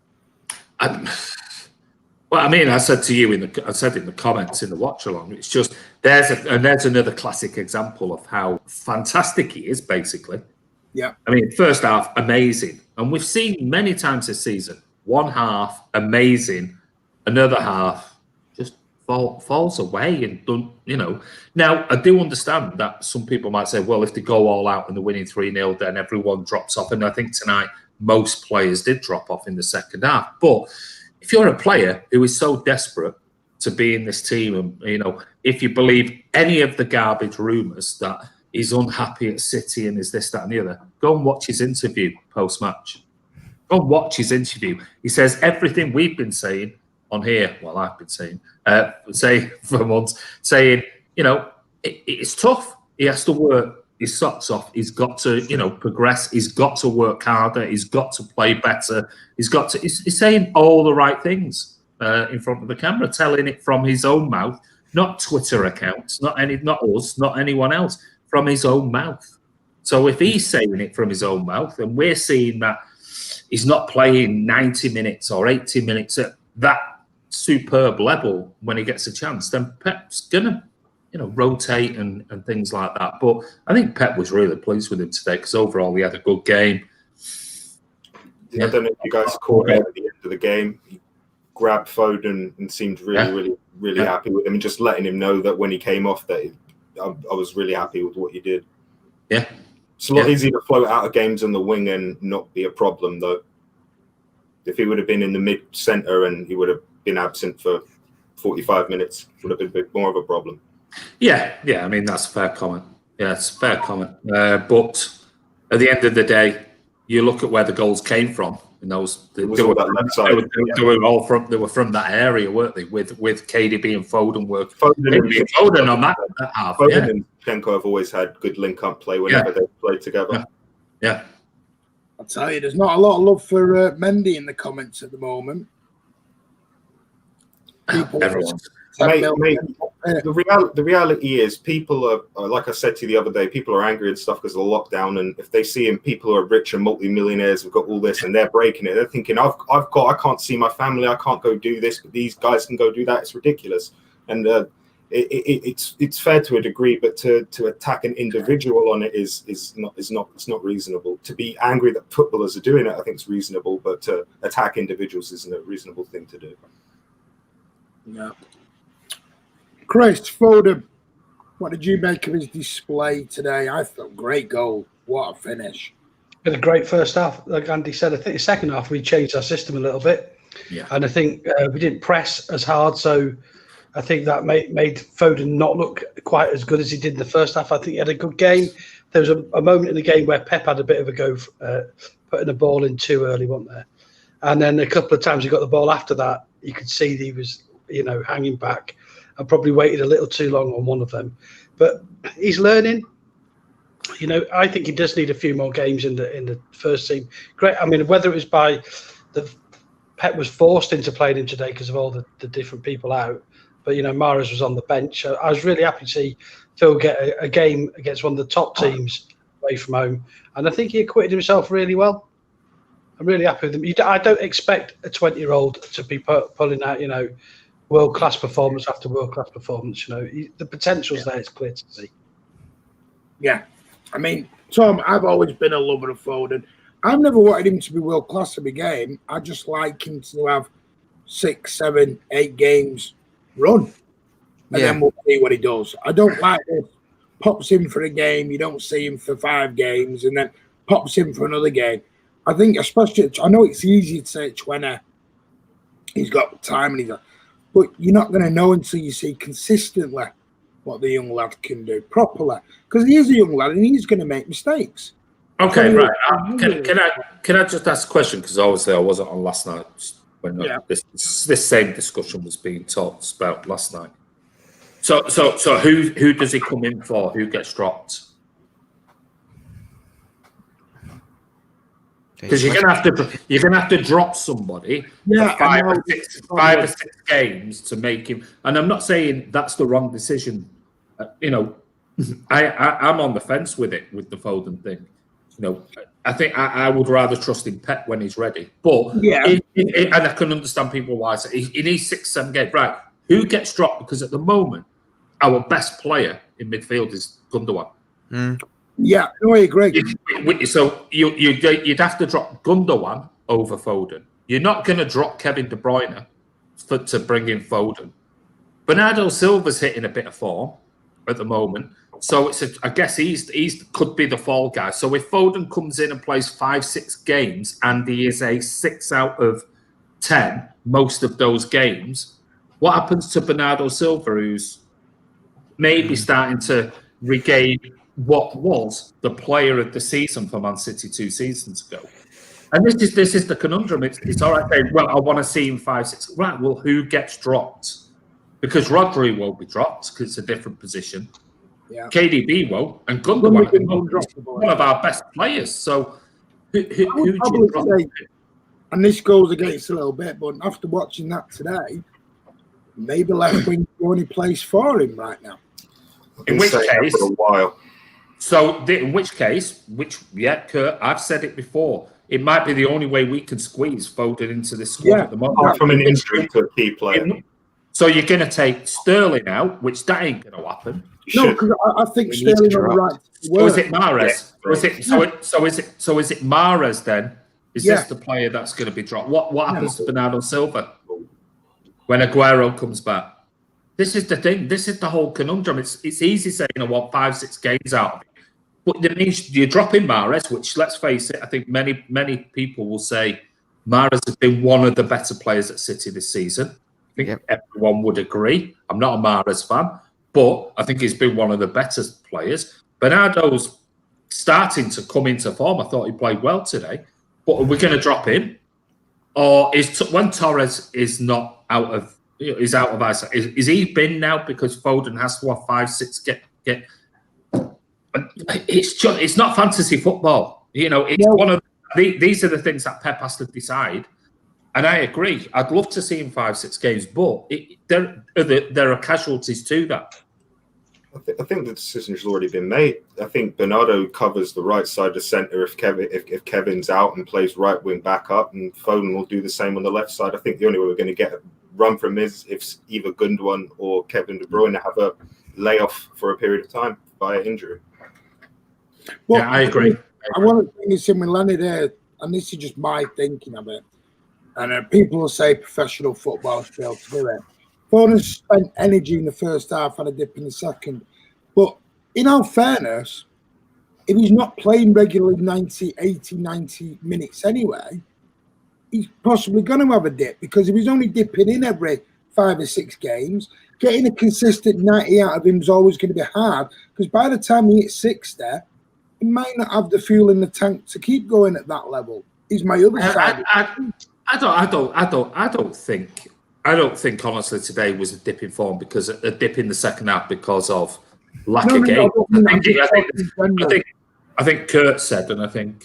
Well, I mean, I said to you, I said in the comments in the watch-along, it's just... There's another classic example of how fantastic he is, basically. Yeah. I mean, first half, amazing. And we've seen many times this season, one half, amazing, another half just falls away and don't, you know. Now, I do understand that some people might say, well, if they go all out and they're winning 3-0, then everyone drops off. And I think tonight most players did drop off in the second half. But if you're a player who is so desperate to be in this team, and, you know, if you believe any of the garbage rumours that he's unhappy at City and is this, that and the other, go and watch his interview post-match. Go and watch his interview. He says everything we've been saying on here, well, I've been saying, for months, saying, you know, it's tough. He has to work his socks off. He's got to, you know, progress. He's got to work harder. He's got to play better. He's saying all the right things in front of the camera, telling it from his own mouth, not Twitter accounts, not us, not anyone else, from his own mouth. So if he's saying it from his own mouth, and we're seeing that he's not playing 90 minutes or 80 minutes at that superb level when he gets a chance, then Pep's gonna, rotate and things like that. But I think Pep was really pleased with him today because overall he had a good game. I don't know if you guys caught it at the end of the game. He grabbed Foden and seemed really happy with him, and just letting him know that when he came off, that I was really happy with what you did. Yeah. It's a lot easier to float out of games on the wing and not be a problem, though. If he would have been in the mid-centre and he would have been absent for 45 minutes, it would have been a bit more of a problem. Yeah, I mean, that's a fair comment. Yeah, it's a fair comment. But at the end of the day, you look at where the goals came from. And those they were from that area, weren't they? With KDB and Foden Foden on that half. Foden and Zinchenko have always had good link-up play whenever they played together. Yeah. I'll tell you, there's not a lot of love for Mendy in the comments at the moment. The reality is, people are, like I said to you the other day, people are angry and stuff because of the lockdown. And if they see him, people who are rich and multi-millionaires have got all this, and they're breaking it. They're thinking, I can't see my family, I can't go do this, but these guys can go do that. It's ridiculous. And it's fair to a degree, but to attack an individual on it is not reasonable. To be angry that footballers are doing it, I think it's reasonable, but to attack individuals isn't a reasonable thing to do. Yeah. Chris, Foden, what did you make of his display today? I thought great goal. What a finish. Been a great first half. Like Andy said, I think the second half we changed our system a little bit. Yeah. And I think we didn't press as hard. So I think that made Foden not look quite as good as he did in the first half. I think he had a good game. There was a moment in the game where Pep had a bit of a go putting the ball in too early, wasn't there? And then a couple of times he got the ball after that, you could see that he was, hanging back. I probably waited a little too long on one of them, but he's learning. I think he does need a few more games in the first team. Great. I mean, whether it was by the Pep was forced into playing him today because of all the different people out, but Mahrez was on the bench. I was really happy to see Phil get a game against one of the top teams away from home, and I think he acquitted himself really well. I'm really happy with him. I don't expect a 20-year-old to be pulling out, world-class performance after world-class performance. The potential's there. It's clear to see. Yeah. I mean, Tom, I've always been a lover of Foden. I've never wanted him to be world-class every game. I just like him to have 6, 7, 8 games run. And then we'll see what he does. I don't like this. Pops in for a game, you don't see him for 5 games, and then pops in for another game. I think especially, I know it's easy to say it's when he's got time and but you're not going to know until you see consistently what the young lad can do properly. Because he is a young lad and he's going to make mistakes. Okay, right. Can I just ask a question? Because obviously I wasn't on last night when this same discussion was being talked about last night. So who does he come in for? Who gets dropped? Because you're gonna have to drop somebody for 5 or 6 games to make him. And I'm not saying that's the wrong decision. I'm on the fence with the Foden thing. I think I would rather trust in Pep when he's ready. But and I can understand people why he needs 6, 7 games. Right? Who gets dropped? Because at the moment, our best player in midfield is Gundogan. Yeah, no, I agree. So you'd have to drop Gundogan over Foden. You're not going to drop Kevin De Bruyne to bring in Foden. Bernardo Silva's hitting a bit of form at the moment, so I guess he's could be the fall guy. So if Foden comes in and plays 5, 6 games and he is a 6 out of 10 most of those games, what happens to Bernardo Silva, who's maybe starting to regain what was the player of the season for Man City 2 seasons ago? And this is the conundrum. It's all right saying, well, I want to see him 5, 6. Right, well, who gets dropped? Because Rodri won't be dropped because it's a different position. Yeah. KDB won't, and Gundogan is one of our best players. So who do you drop? And this goes against a little bit, but after watching that today, maybe left wing the only place for him right now. In which case, for a while. So, in which case, Kurt, I've said it before. It might be the only way we can squeeze Foden into this squad at the moment. Apart from an injury to a key player. So you're going to take Sterling out, which that ain't going to happen. No, because I think Sterling on the right. So is it Mahrez? So is it Mahrez then? Is this the player that's going to be dropped? What happens to Bernardo Silva when Aguero comes back? This is the thing. This is the whole conundrum. It's easy saying I want 5-6 games out of it. But that means you're dropping Mahrez, which, let's face it, I think many people will say Mahrez has been one of the better players at City this season. I think everyone would agree. I'm not a Mahrez fan, but I think he's been one of the better players. Bernardo's starting to come into form. I thought he played well today. But are we going to drop him? Or when Torres is not out of eyesight, is he bin now because Foden has to have 5-6 get? It's not fantasy football. It's one of these are the things that Pep has to decide. And I agree. I'd love to see him 5-6 games, but there are casualties to that. I think the decision has already been made. I think Bernardo covers the right side of centre if Kevin's out and plays right wing back up, and Foden will do the same on the left side. I think the only way we're going to get a run from is if either Gundogan or Kevin De Bruyne have a layoff for a period of time via injury. Well, I agree. I want to bring this in with Lenny there, and this is just my thinking of it. And people will say professional footballers fail to do it. Foden spent energy in the first half and a dip in the second. But in all fairness, if he's not playing regularly 90 minutes anyway, he's possibly going to have a dip, because if he's only dipping in every 5 or 6 games, getting a consistent 90 out of him is always going to be hard, because by the time he hits 60, he might not have the fuel in the tank to keep going at that level. Is my other side. I don't think honestly today was a dip in form, because a dip in the second half because of lack of game. I think Kurt said, and I think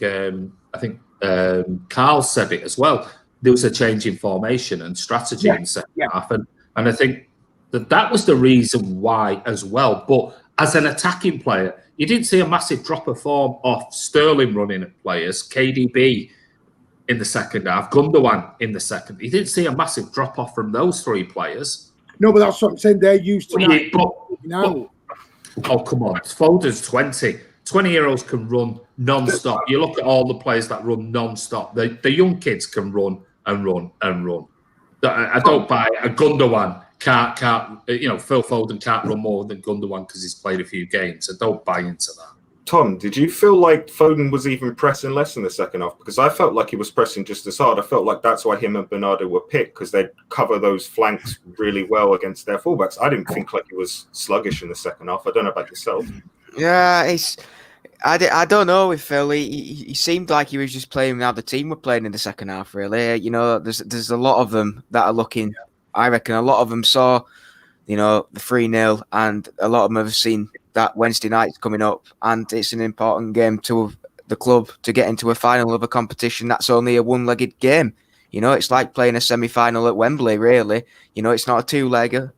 Carl said it as well. There was a change in formation and strategy in the second half, and I think that was the reason why as well. But as an attacking player, you didn't see a massive drop of form off Sterling running at players, KDB in the second half, Gundogan in the second. You didn't see a massive drop off from those 3 players. No, but that's what I'm saying. They're used to that. Oh, come on. Foden's 20. 20-year-olds can run non-stop. You look at all the players that run non-stop. The young kids can run and run and run. I don't buy a Gundogan. Phil Foden can't run more than Gundogan because he's played a few games. I don't buy into that. Tom, did you feel like Foden was even pressing less in the second half? Because I felt like he was pressing just as hard. I felt like that's why him and Bernardo were picked, because they'd cover those flanks really well against their fullbacks. I didn't think like he was sluggish in the second half. I don't know about yourself. Yeah, I don't know with Phil. He seemed like he was just playing how the team were playing in the second half, really. There's a lot of them that are looking, I reckon a lot of them saw, the 3-0, and a lot of them have seen that Wednesday night's coming up, and it's an important game to the club to get into a final of a competition that's only a one-legged game. It's like playing a semi-final at Wembley, really. It's not a two-legger.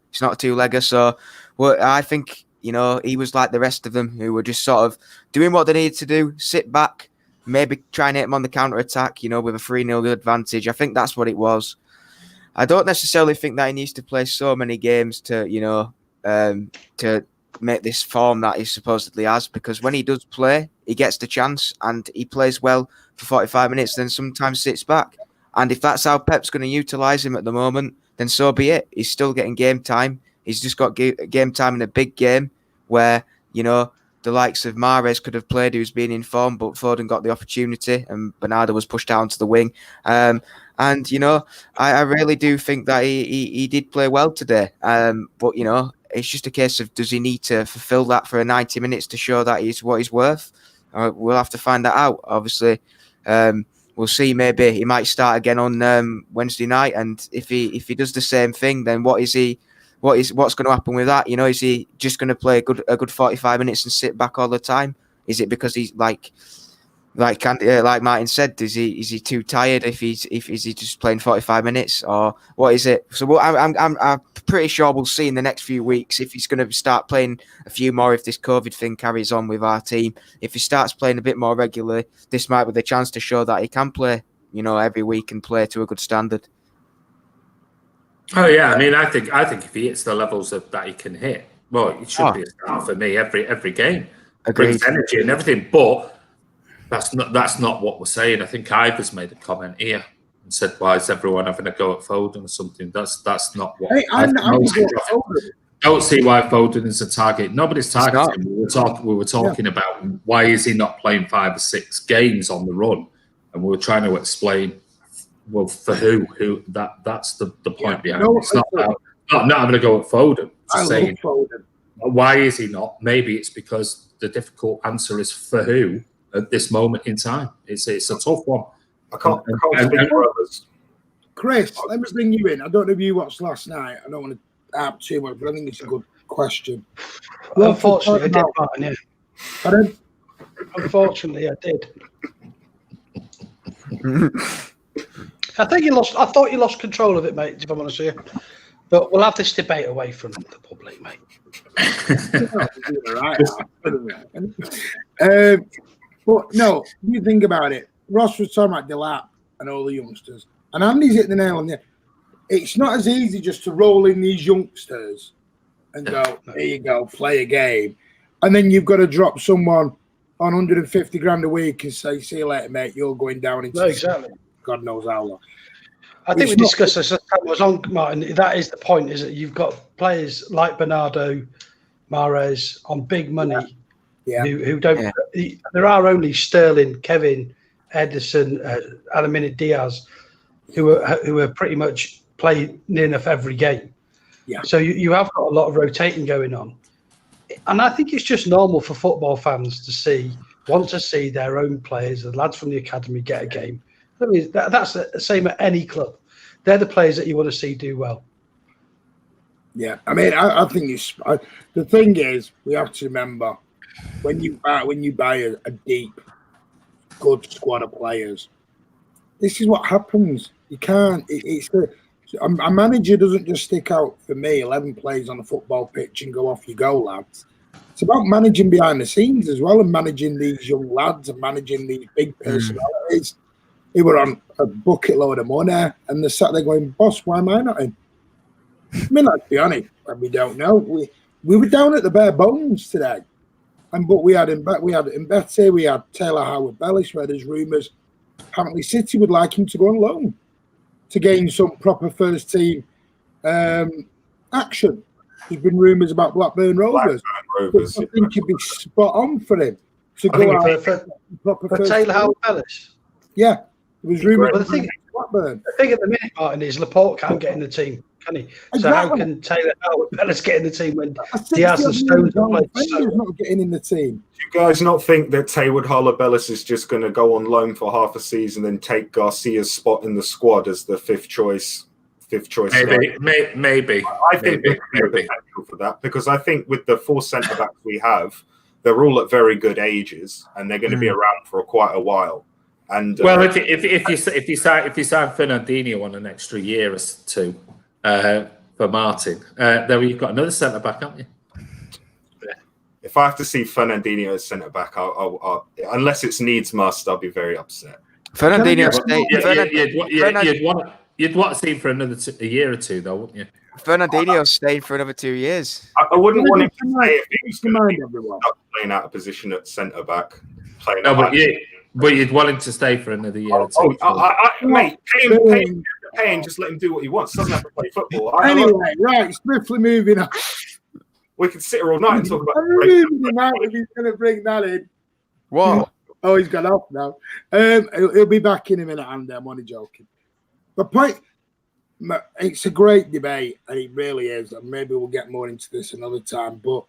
So, I think, he was like the rest of them, who were just sort of doing what they needed to do, sit back, maybe try and hit them on the counter-attack, with a 3-0 advantage. I think that's what it was. I don't necessarily think that he needs to play so many games to make this form that he supposedly has, because when he does play, he gets the chance and he plays well for 45 minutes, then sometimes sits back. And if that's how Pep's going to utilise him at the moment, then so be it. He's still getting game time. He's just got game time in a big game where, the likes of Mahrez could have played, who's been in form, but Foden got the opportunity and Bernardo was pushed down to the wing. I really do think that he did play well today. But, it's just a case of, does he need to fulfill that for 90 minutes to show that he's what he's worth? We'll have to find that out. Obviously, we'll see. Maybe he might start again on Wednesday night, and if he does the same thing, then what's going to happen with that? Is he just going to play a good 45 minutes and sit back all the time? Is it because he's like like Martin said, is he too tired? Is he just playing 45 minutes or what is it? So I'm pretty sure we'll see in the next few weeks if he's going to start playing a few more. If this COVID thing carries on with our team, if he starts playing a bit more regularly, this might be the chance to show that he can play, every week and play to a good standard. Oh yeah, I mean, I think if he hits the levels that he can hit, well, it should be a start for me every game. Agreed. Brings energy and everything, but that's not what we're saying. I think Ivor's made a comment here and said, "Why is everyone having a go at Foden or something?" That's not what. Don't see why Foden is a target. Nobody's targeting him. We were talking about why is he not playing 5 or 6 games on the run, and we were trying to explain. Well, for who? That's the point behind it. It's not having a go at Foden. Just saying, Foden. Why is he not? Maybe it's because the difficult answer is for who at this moment in time. It's a tough one. I can't speak for others. Chris, let me bring you in. I don't know if you watched last night. I don't want to add too much, but I think it's a good question. Well, unfortunately, I did, Martin. Yeah. Pardon? Unfortunately, I did. I thought you lost control of it, mate, if I'm honest with you. But we'll have this debate away from the public, mate. But no, you think about it. Ross was talking about Delap and all the youngsters. And Andy's hit the nail on the head. It's not as easy just to roll in these youngsters and go, here you go, play a game. And then you've got to drop someone on 150 grand a week and say, see you later, mate, you're going down into exactly. God knows how long. I think we discussed this as time was on, Martin. That is the point, is that you've got players like Bernardo, Mahrez on big money who don't. Yeah. There are only Sterling, Kevin, Ederson, Alamina Diaz, who are pretty much playing near enough every game. Yeah. So you have got a lot of rotating going on, and I think it's just normal for football fans to want to see their own players, the lads from the academy, get a game. I mean, that's the same at any club. They're the players that you want to see do well. Yeah, I mean, I think the thing is, we have to remember when you buy a deep, good squad of players, this is what happens. You can't. A manager doesn't just stick out for me 11 players on a football pitch and go off you go, lads. It's about managing behind the scenes as well, and managing these young lads and managing these big personalities. He were on a bucket load of money, and they're sat there going, "Boss, why am I not in?" I mean, let's be honest, we don't know. We were down at the bare bones today, but we had Mbete, we had Taylor Howard-Bellis, where there's rumours apparently City would like him to go on loan to gain some proper first team action. There's been rumours about Blackburn Rovers. I think it'd be spot on for him to go out for Taylor Howard-Bellis. Yeah. It was rumored. But the thing at the minute, Martin, is Laporte can't get in the team, can he? So how can Taylor Howard-Bellis get in the team when Diaz and Stones are playing? Not getting in the team. Do you guys not think that Taylor Howard-Bellis is just going to go on loan for half a season and take Garcia's spot in the squad as the fifth choice? Maybe. I think there's potential for that, because I think with the 4 centre backs we have, they're all at very good ages and they're going to be around for quite a while. And well, if you sign Fernandinho on an extra year or two for Martin, then you've got another centre back, haven't you? If I have to see Fernandinho as centre back, I'll unless it's needs must, I'll be very upset. Fernandinho, you'd want to see him for a year or two, though, wouldn't you? Fernandinho staying for another 2 years. I wouldn't want him to stay if he was going to be playing out of position at centre back. But you'd want him to stay for another year or two. Mate, pay him, just let him do what he wants. Doesn't have to play football. Anyway, right, swiftly moving on. We could sit here all night and talk about. Moving him out if he's going to bring that in. What? Oh, he's gone off now. He'll be back in a minute, Andy. I'm only joking. But it's a great debate, and it really is. And maybe we'll get more into this another time. But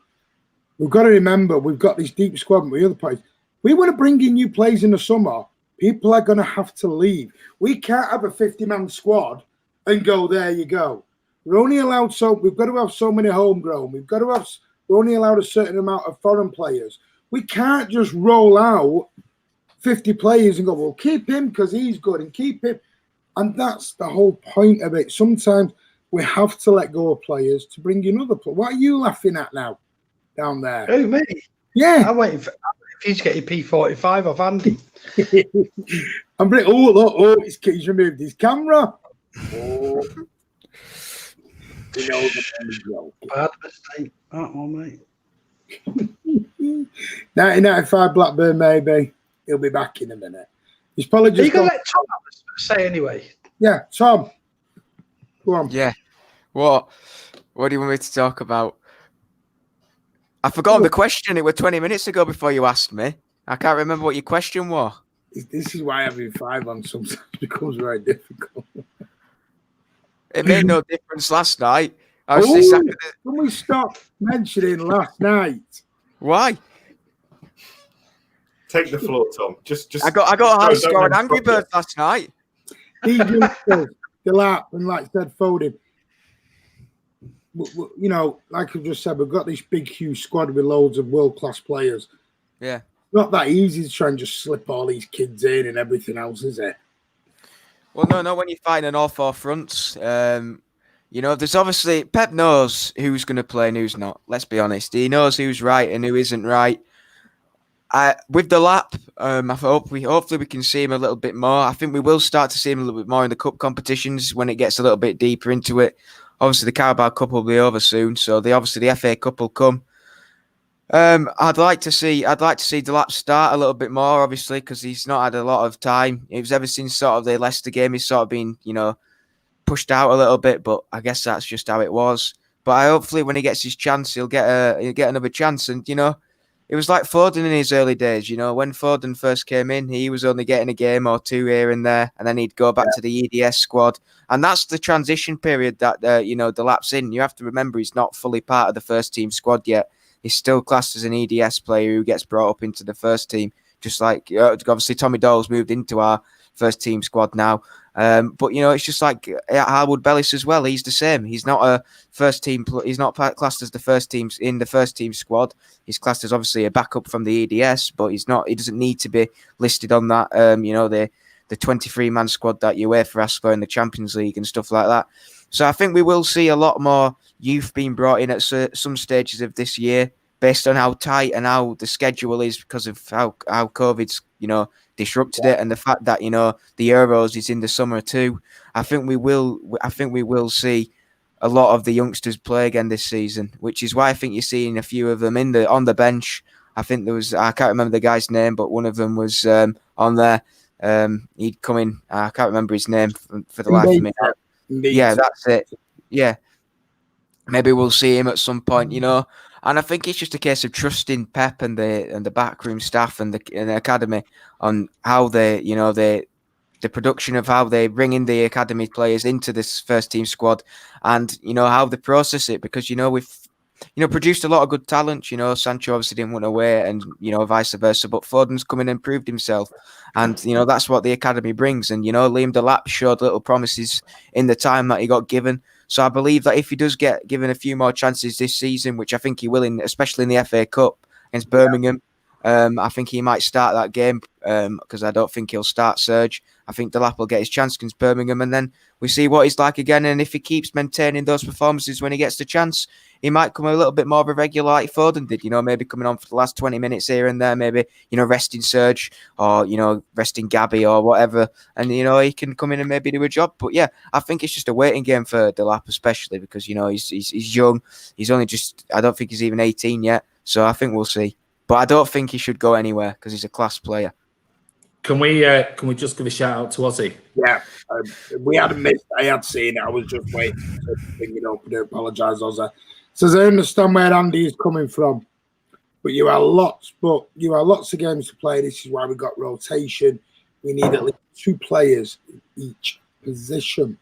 we've got to remember, we've got this deep squad with the other players. We want to bring in new players in the summer. People are going to have to leave. We can't have a 50-man squad and go, there you go. We're only allowed we've got to have so many homegrown. We're only allowed a certain amount of foreign players. We can't just roll out 50 players and go, well, keep him because he's good and keep him. And that's the whole point of it. Sometimes we have to let go of players to bring in other players. What are you laughing at now down there? Who, me? Yeah. I'm waiting for you to get your P45 off Andy. He's removed his camera. Oh. Bad mistake. That one, mate. 1995 Blackburn, maybe. He'll be back in a minute. He's probably just. Are you going to let Tom say anyway? Yeah, Tom. Go on. Yeah. What do you want me to talk about? I forgot the question. It was 20 minutes ago before you asked me. I can't remember what your question was. This is why having 5 on sometimes becomes very difficult. It made no difference last night. Can we stop mentioning last night? Why? Take the floor, Tom. Just. I got a high score on Angry Birds last night. These youngsters, Delap and like I said, Foden. You know, like I've just said, we've got this big, huge squad with loads of world-class players. Yeah. Not that easy to try and just slip all these kids in and everything else, is it? Well, no, not when you're fighting on all 4 fronts. You know, there's obviously Pep knows who's going to play and who's not. Let's be honest. He knows who's right and who isn't right. With the lap, hopefully we can see him a little bit more. I think we will start to see him a little bit more in the cup competitions when it gets a little bit deeper into it. Obviously, the Carabao Cup will be over soon, so the FA Cup will come. I'd like to see Delap start a little bit more, obviously, because he's not had a lot of time. It was ever since sort of the Leicester game, he's sort of been, you know, pushed out a little bit. But I guess that's just how it was. But hopefully, when he gets his chance, he'll get another chance. And you know, it was like Foden in his early days. You know, when Foden first came in, he was only getting a game or 2 here and there, and then he'd go back to the EDS squad. And that's the transition period that you know, Delap's in. You have to remember he's not fully part of the first team squad yet. He's still classed as an EDS player who gets brought up into the first team, just like obviously Tommy Doyle's moved into our first team squad now. But you know, it's just like Harwood Bellis as well. He's the same. He's not a first team. He's not classed as the first teams in the first team squad. He's classed as obviously a backup from the EDS, but he's not. He doesn't need to be listed on that. You know, the 23-man squad that UEFA asked for in the Champions League and stuff like that. So I think we will see a lot more youth being brought in at some stages of this year, based on how tight and how the schedule is because of how COVID's, you know, disrupted it, and the fact that, you know, the Euros is in the summer too. I think we will see a lot of the youngsters play again this season, which is why I think you're seeing a few of them on the bench. I think there was, I can't remember the guy's name, but one of them was on there. He'd come in. I can't remember his name for the life of me. Yeah, that's it. Yeah, maybe we'll see him at some point, you know. And I think it's just a case of trusting Pep and the backroom staff and the academy on how they, you know, the production of how they bring in the academy players into this first team squad, and you know how they process it, because you know we've, you know, produced a lot of good talent. You know, Sancho obviously didn't want to wait, and you know, vice versa. But Foden's come in and proved himself, and you know that's what the academy brings. And you know, Liam Delap showed little promises in the time that he got given. So I believe that if he does get given a few more chances this season, which I think he will, especially in the FA Cup against Birmingham, I think he might start that game because I don't think he'll start Serge. I think Delap will get his chance against Birmingham, and then we see what he's like again. And if he keeps maintaining those performances when he gets the chance, he might come a little bit more of a regular like Foden did, you know, maybe coming on for the last 20 minutes here and there, maybe, you know, resting Serge or, you know, resting Gabby or whatever. And, you know, he can come in and maybe do a job. But yeah, I think it's just a waiting game for Delap, especially because, you know, he's young. He's only just, I don't think he's even 18 yet. So I think we'll see. But I don't think he should go anywhere because he's a class player. Can we just give a shout out to Ozzy? Yeah, we hadn't missed. I had seen it. I was just waiting to bring it up. I do apologise, Ozzy. Says I understand where Andy is coming from, but you have lots of games to play. This is why we got rotation. We need at least 2 players in each position.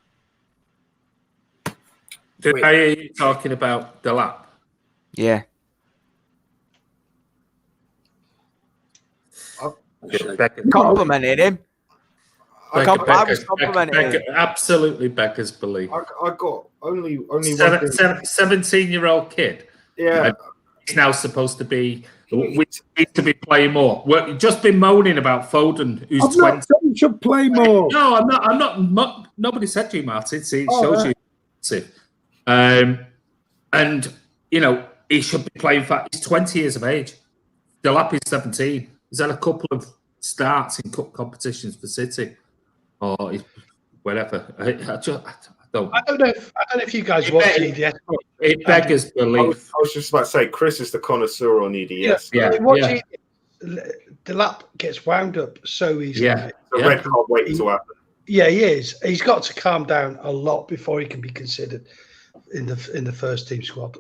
Did I hear you talking about Delap? Yeah. Complimented him. I was complimenting him. Absolutely, Becca's belief. I got only 17-year-old kid. Yeah. he's now supposed to be. We need to be playing more. We've just been moaning about Foden, who's 20. Not saying he should play more. No, I'm not. I'm not. Nobody said to you, Martin. See, it shows you. And he should be playing. He's 20 years of age. Delap is 17. He's had a couple of starts in cup competitions for City, or whatever. I don't know if you guys watch EDS. It beggars belief. I was just about to say, Chris is the connoisseur on EDS. EDS, Delap gets wound up so easily. The red can't wait to happen. Yeah, he is. He's got to calm down a lot before he can be considered in the first team squad.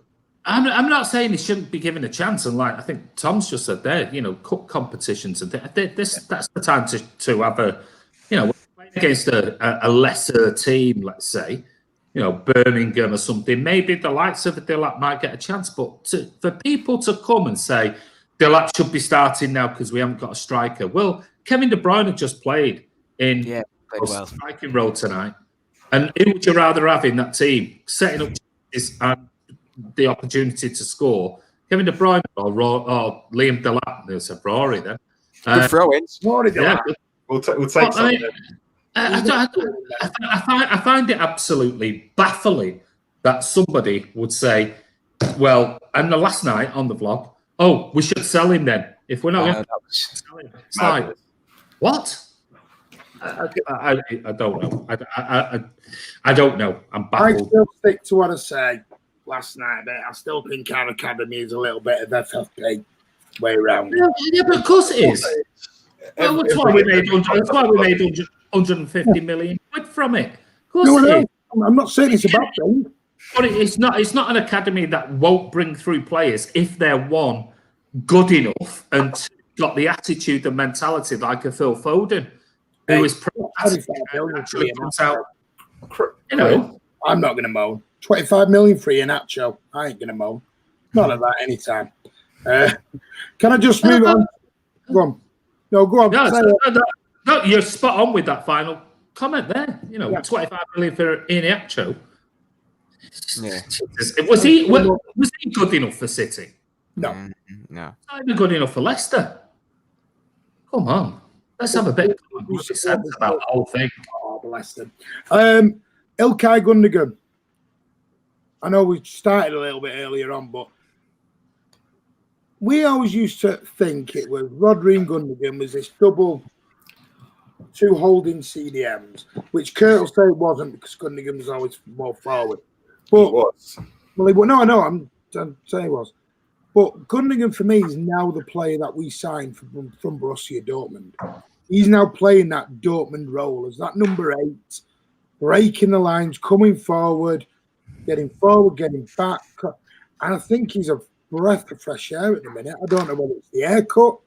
I'm not saying he shouldn't be given a chance, and like I think Tom's just said there, cup competitions and that's the time to have a, against a lesser team, let's say, Birmingham or something. Maybe the likes of Delap might get a chance, but for people to come and say Delap should be starting now because we haven't got a striker. Well, Kevin De Bruyne just played in striking role tonight, and who would you rather have in that team setting up and the opportunity to score? Kevin De Bruyne or Liam Delap? They said Rory then. Good throw-ins. Rory Delap. We'll take something. I find it absolutely baffling that somebody would say, well, and the last night on the vlog, we should sell him then. If we're not going to sell him. It's like, what? I don't know. I don't know. I'm baffled. I still stick to what I said last night. But I still think our academy is a little bit of FFP way around. Yeah, but of course it is. Well, that's why we made 150 million quid from it. Of course it is. I'm not saying it's a bad thing. But it's not an academy that won't bring through players if they're one, good enough, and got the attitude and mentality like a Phil Foden, who is actually comes out. I'm not going to moan. 25 million for Iheanacho. I ain't going to moan. Not at that anytime. Can I just move on? Go on. No, go on. No, you're spot on with that final comment there. 25 million for Iheanacho. Yeah. Was he good enough for City? No. Not even good enough for Leicester. Come on. Let's have a bit of sense about the whole thing. Oh, bless them. Ilkay Gundogan. I know we started a little bit earlier on, but we always used to think it was Rodri and Gundogan was this double, two holding CDMs, which Kurt will say it wasn't because Gundogan was always more forward. But, it was. Well, no, I know. I'm saying it was. But Gundogan, for me, is now the player that we signed from Borussia Dortmund. He's now playing that Dortmund role as that number 8, breaking the lines, coming forward, getting back. And I think he's a breath of fresh air at the minute. I don't know whether it's the haircut,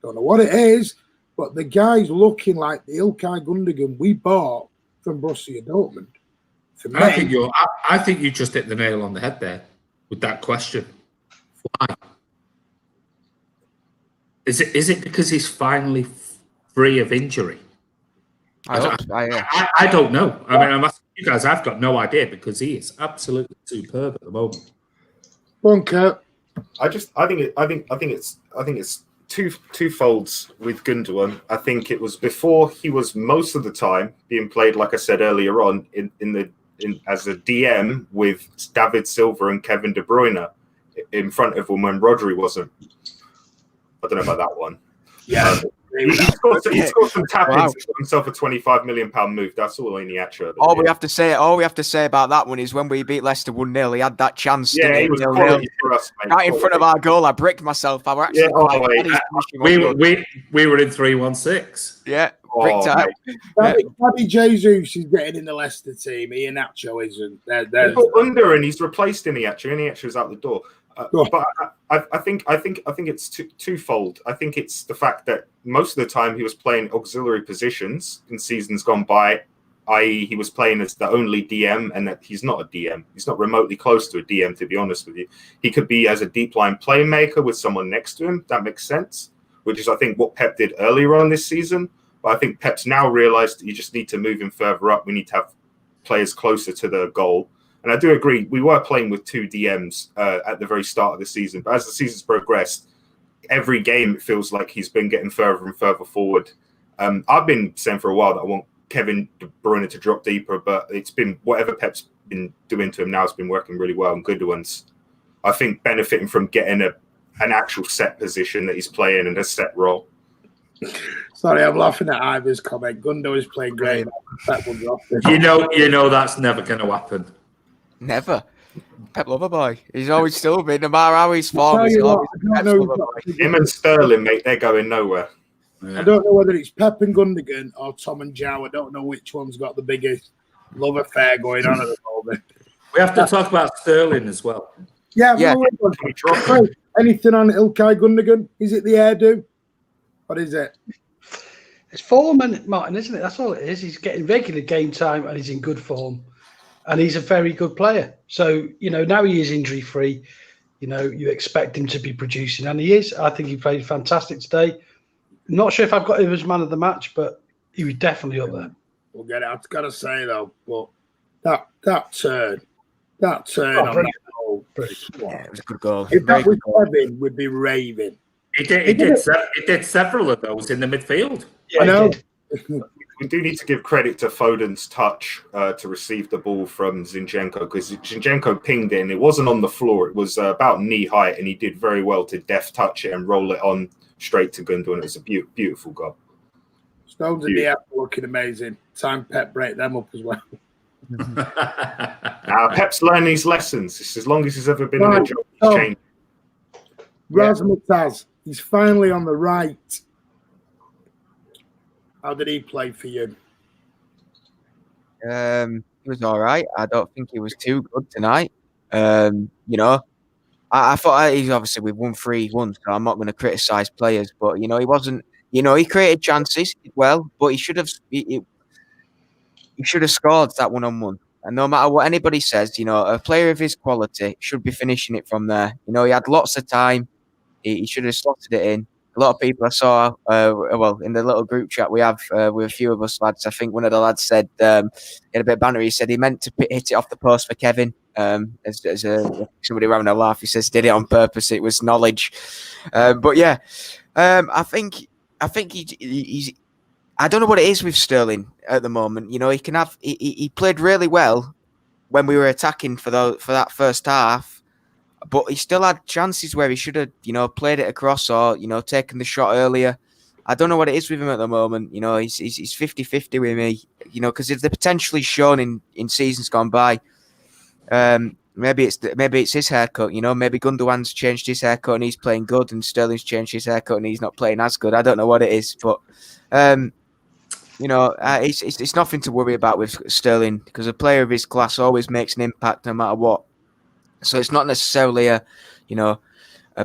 don't know what it is, but the guy's looking like the Ilkay Gundogan we bought from Borussia Dortmund. For me, I think you just hit the nail on the head there with that question. Why? Is it because he's finally free of injury? I don't know. I mean, I'm asking you guys. I've got no idea because he is absolutely superb at the moment. Go on, Kurt. I think it's two folds with Gundogan. I think it was before he was most of the time being played, like I said earlier on, in as a DM with David Silva and Kevin De Bruyne in front of him when Rodri wasn't. I don't know about that one. Yeah. He's got some tap-ins to himself a £25 million move. That's all Iheanacho. All we have to say about that one is when we beat Leicester 1-0, he had that chance. Yeah, he was quality for us, mate. Right in front of our goal. I bricked myself. I were actually we were in 3-1-6. Yeah. Bricked out. Daddy Jesus is getting in the Leicester team. Iheanacho isn't. He put under and he's replaced Iheanacho. Iheanacho's out the door. But I think it's twofold. I think it's the fact that most of the time he was playing auxiliary positions in seasons gone by, i.e. he was playing as the only DM, and that he's not a DM. He's not remotely close to a DM, to be honest with you. He could be as a deep line playmaker with someone next to him. That makes sense, which is, I think, what Pep did earlier on this season. But I think Pep's now realised that you just need to move him further up. We need to have players closer to the goal. And I do agree, we were playing with 2 DMs at the very start of the season. But as the season's progressed, every game it feels like he's been getting further and further forward. I've been saying for a while that I want Kevin De Bruyne to drop deeper, but it's been whatever Pep's been doing to him now has been working really well. And Gundogan's, I think, benefiting from getting an actual set position that he's playing and a set role. Sorry, I'm laughing at Ivor's comment. Gundo is playing great. Pep will drop this. You know that's never going to happen. Never. Pep Loverboy. He's always still been, no matter how he's formed. Tell He's you what, always I don't Pep's know Loverboy. Him and Sterling, mate, they're going nowhere. Yeah. I don't know whether it's Pep and Gundogan or Tom and Joe. I don't know which one's got the biggest love affair going on at the moment. We have to talk about Sterling as well. Yeah. Yeah. Well, anything on Ilkay Gundogan? Is it the hairdo? What is it? It's form, Martin, isn't it? That's all it is. He's getting regular game time and he's in good form. And he's a very good player. So, now he is injury-free. You expect him to be producing, and he is. I think he played fantastic today. Not sure if I've got him as man of the match, but he was definitely up there. We'll get it. I've got to say, though, but that turn on that goal. Yeah, it was a good goal. If Very that was good goal. Kevin, we'd be raving. He did several of those in the midfield. Yeah, I know. We do need to give credit to Foden's touch to receive the ball from Zinchenko, because Zinchenko pinged it and it wasn't on the floor. It was about knee height, and he did very well to deft touch it and roll it on straight to Gundogan. It was a beautiful goal. Stones in the air looking amazing. Time Pep break them up as well. Pep's learning his lessons. It's as long as he's ever been in a job, he's changed. Razmataz, he's finally on the right. How did he play for you? He was all right. I don't think he was too good tonight. I thought he's obviously we've won 3-1, so I'm not going to criticise players, but he wasn't. He created chances well, but he should have scored that 1-on-1. And no matter what anybody says, a player of his quality should be finishing it from there. He had lots of time. He should have slotted it in. A lot of people I saw, in the little group chat we have with a few of us lads, I think one of the lads said, he had a bit of banter, he said he meant to hit it off the post for Kevin. Somebody around a laugh, he says did it on purpose, it was knowledge. But yeah, I think he's I don't know what it is with Sterling at the moment. He played really well when we were attacking for that first half. But he still had chances where he should have, played it across or, taken the shot earlier. I don't know what it is with him at the moment. He's 50-50 with me, because if the potential is shown in seasons gone by, maybe it's his haircut, maybe Gundogan's changed his haircut and he's playing good, and Sterling's changed his haircut and he's not playing as good. I don't know what it is, but, it's nothing to worry about with Sterling, because a player of his class always makes an impact no matter what. So it's not necessarily a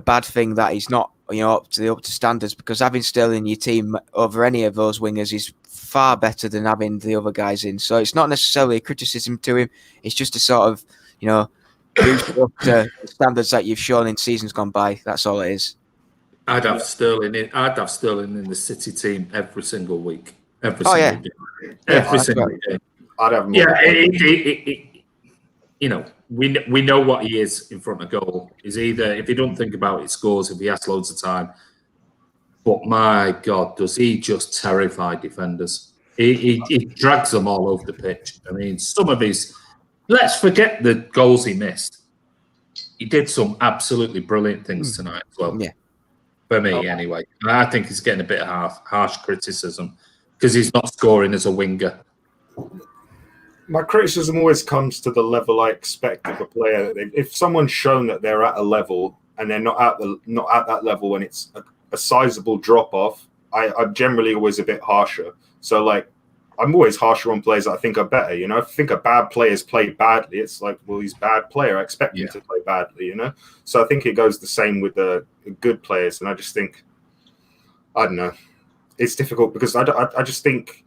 bad thing that he's not, up to standards, because having Sterling in your team over any of those wingers is far better than having the other guys in. So it's not necessarily a criticism to him. It's just a sort of, boost up to standards that you've shown in seasons gone by. That's all it is. I'd have Sterling in the City team every single week. Every single game. I'd have more. Yeah, we know what he is in front of goal. He's either, if he don't think about it, he scores. If he has loads of time, but my God, does he just terrify defenders? He drags them all over the pitch. I mean, some of his. Let's forget the goals he missed. He did some absolutely brilliant things tonight as well. Yeah, for me anyway. I think he's getting a bit of harsh criticism because he's not scoring as a winger. My criticism always comes to the level I expect of a player. If someone's shown that they're at a level and they're not at that level when it's a sizable drop off, I'm generally always a bit harsher. So I'm always harsher on players that I think are better. If I think a bad player's played badly, it's like, well, he's a bad player. I expect him to play badly. So I think it goes the same with the good players. And I just think, I don't know, it's difficult because I just think.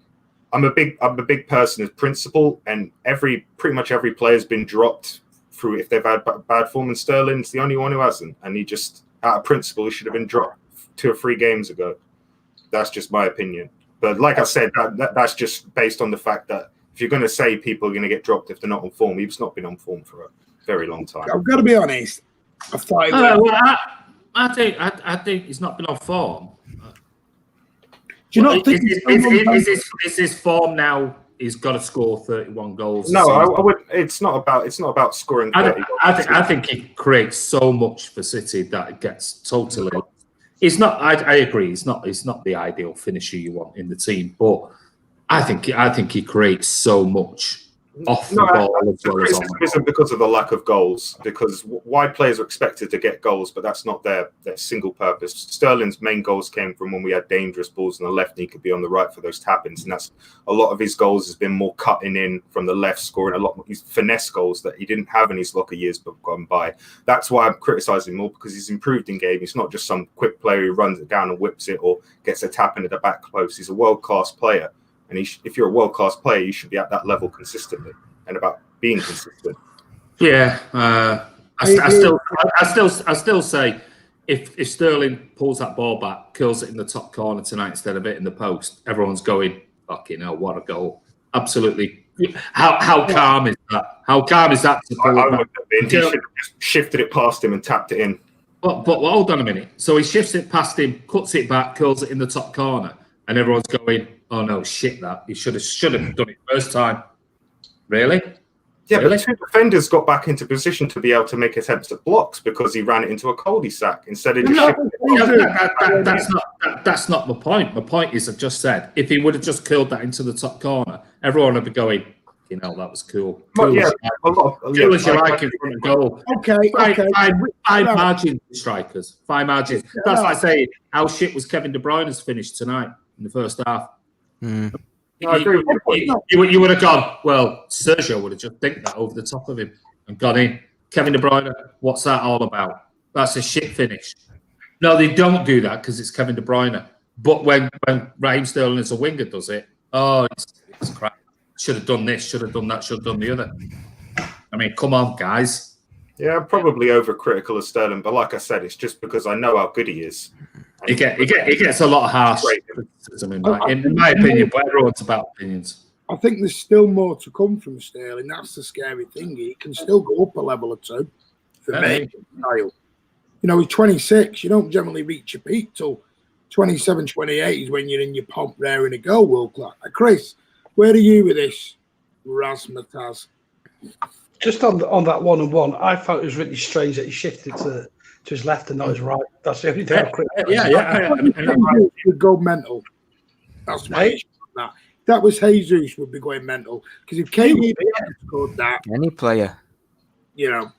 I'm a big person of principle, and pretty much every player's been dropped through if they've had bad form, and Sterling's the only one who hasn't. And he just, out of principle, he should have been dropped 2 or 3 games ago. That's just my opinion. But like I said, that's just based on the fact that if you're going to say people are going to get dropped if they're not on form, he's not been on form for a very long time. I've got to be honest. I thought I think he's not been on form. Do you not think is his form now? He's got to score 31 goals. No, I would. It's not about scoring 30 goals. I think he creates so much for City that it gets totally. It's not. I agree. It's not the ideal finisher you want in the team, but I think he creates so much off the ball as well as on the ball. Isn't because of the lack of goals, because wide players are expected to get goals, but that's not their single purpose. Sterling's main goals came from when we had dangerous balls on the left and he could be on the right for those tap-ins, and that's a lot of his goals has been more cutting in from the left, scoring a lot more these finesse goals that he didn't have in his locker years gone by. That's why I'm criticising him more, because he's improved in game. He's not just some quick player who runs it down and whips it or gets a tap in at the back close. He's a world-class player. And if you're a world-class player, you should be at that level consistently and about being consistent. Yeah, I still say if Sterling pulls that ball back, curls it in the top corner tonight instead of it in the post, everyone's going, fucking hell, what a goal! Absolutely. How calm is that? How calm is that? I would have been. He should have just shifted it past him and tapped it in. But hold on a minute. So he shifts it past him, cuts it back, curls it in the top corner, and everyone's going, oh no, shit! That he should have done it first time. Really? Yeah, really? But two defenders got back into position to be able to make attempts at blocks because he ran it into a cul-de-sac instead of just shifting it. That's not my point. My point is, I just said, if he would have just curled that into the top corner, everyone would be going, you know, that was cool. Cool as you like in front of goal. Okay. Fine margins, strikers. Fine margins. That's like saying, how shit was Kevin De Bruyne's finish tonight in the first half? I agree with you would have gone, well, Sergio would have just dinked that over the top of him and gone in. Kevin De Bruyne, what's that all about? That's a shit finish. No, they don't do that because it's Kevin De Bruyne. But when Raheem Sterling as a winger does it, it's crap. Should have done this, should have done that, should have done the other. I mean, come on, guys. Yeah, I'm probably overcritical of Sterling, but like I said, it's just because I know how good he is. He gets a lot of harsh criticism in my opinion, but everyone's about opinions. I think there's still more to come from Sterling. That's the scary thing. He can still go up a level or two for me. You know, he's 26. You don't generally reach your peak till 27, 28 is when you're in your pomp, raring to go world class. Chris, where are you with this? Razmataz. Just on that 1-on-1, I thought it was really strange that he shifted to his left and not his right. That's the only thing I've criticized. Would go mental. That's my issue with that. That was Jesus would be going mental. Because if KD scored that, any player, you know.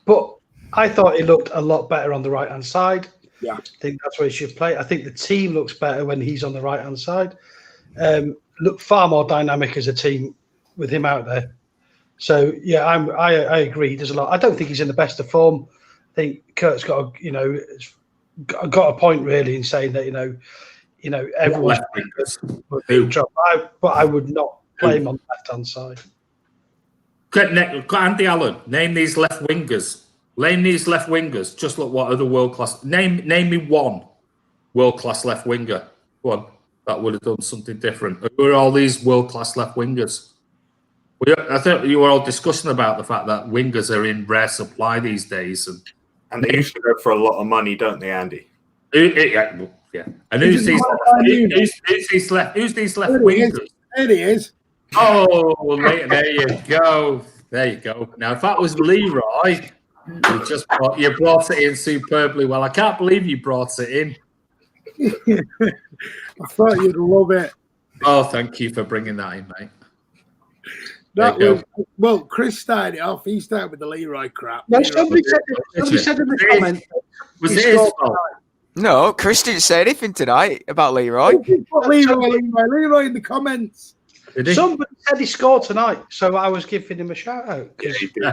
But I thought he looked a lot better on the right hand side. Yeah. I think that's where he should play. I think the team looks better when he's on the right hand side. Look far more dynamic as a team with him out there. So yeah, I agree. There's a lot. I don't think he's in the best of form. I think Kurt's got a point really in saying that everyone's but I would not play him on the left hand side. Andy Allen, name these left wingers. Just look what other world class. Name me one world class left winger. Go on, that would have done something different. Who are all these world class left wingers? I think you were all discussing about the fact that wingers are in rare supply these days, and they usually go for a lot of money, don't they, Andy? Yeah. And who's these left wingers? There he is. Oh, there you go. There you go. Now, if that was Leroy, you brought it in superbly well. I can't believe you brought it in. I thought you'd love it. Oh, thank you for bringing that in, mate. Well, Chris started it off. He started with the Leroy crap. No, somebody said in the comments. Was it his fault? No, Chris didn't say anything tonight about Leroy. Leroy in the comments. Somebody said he scored tonight, so I was giving him a shout out. Yeah, he did.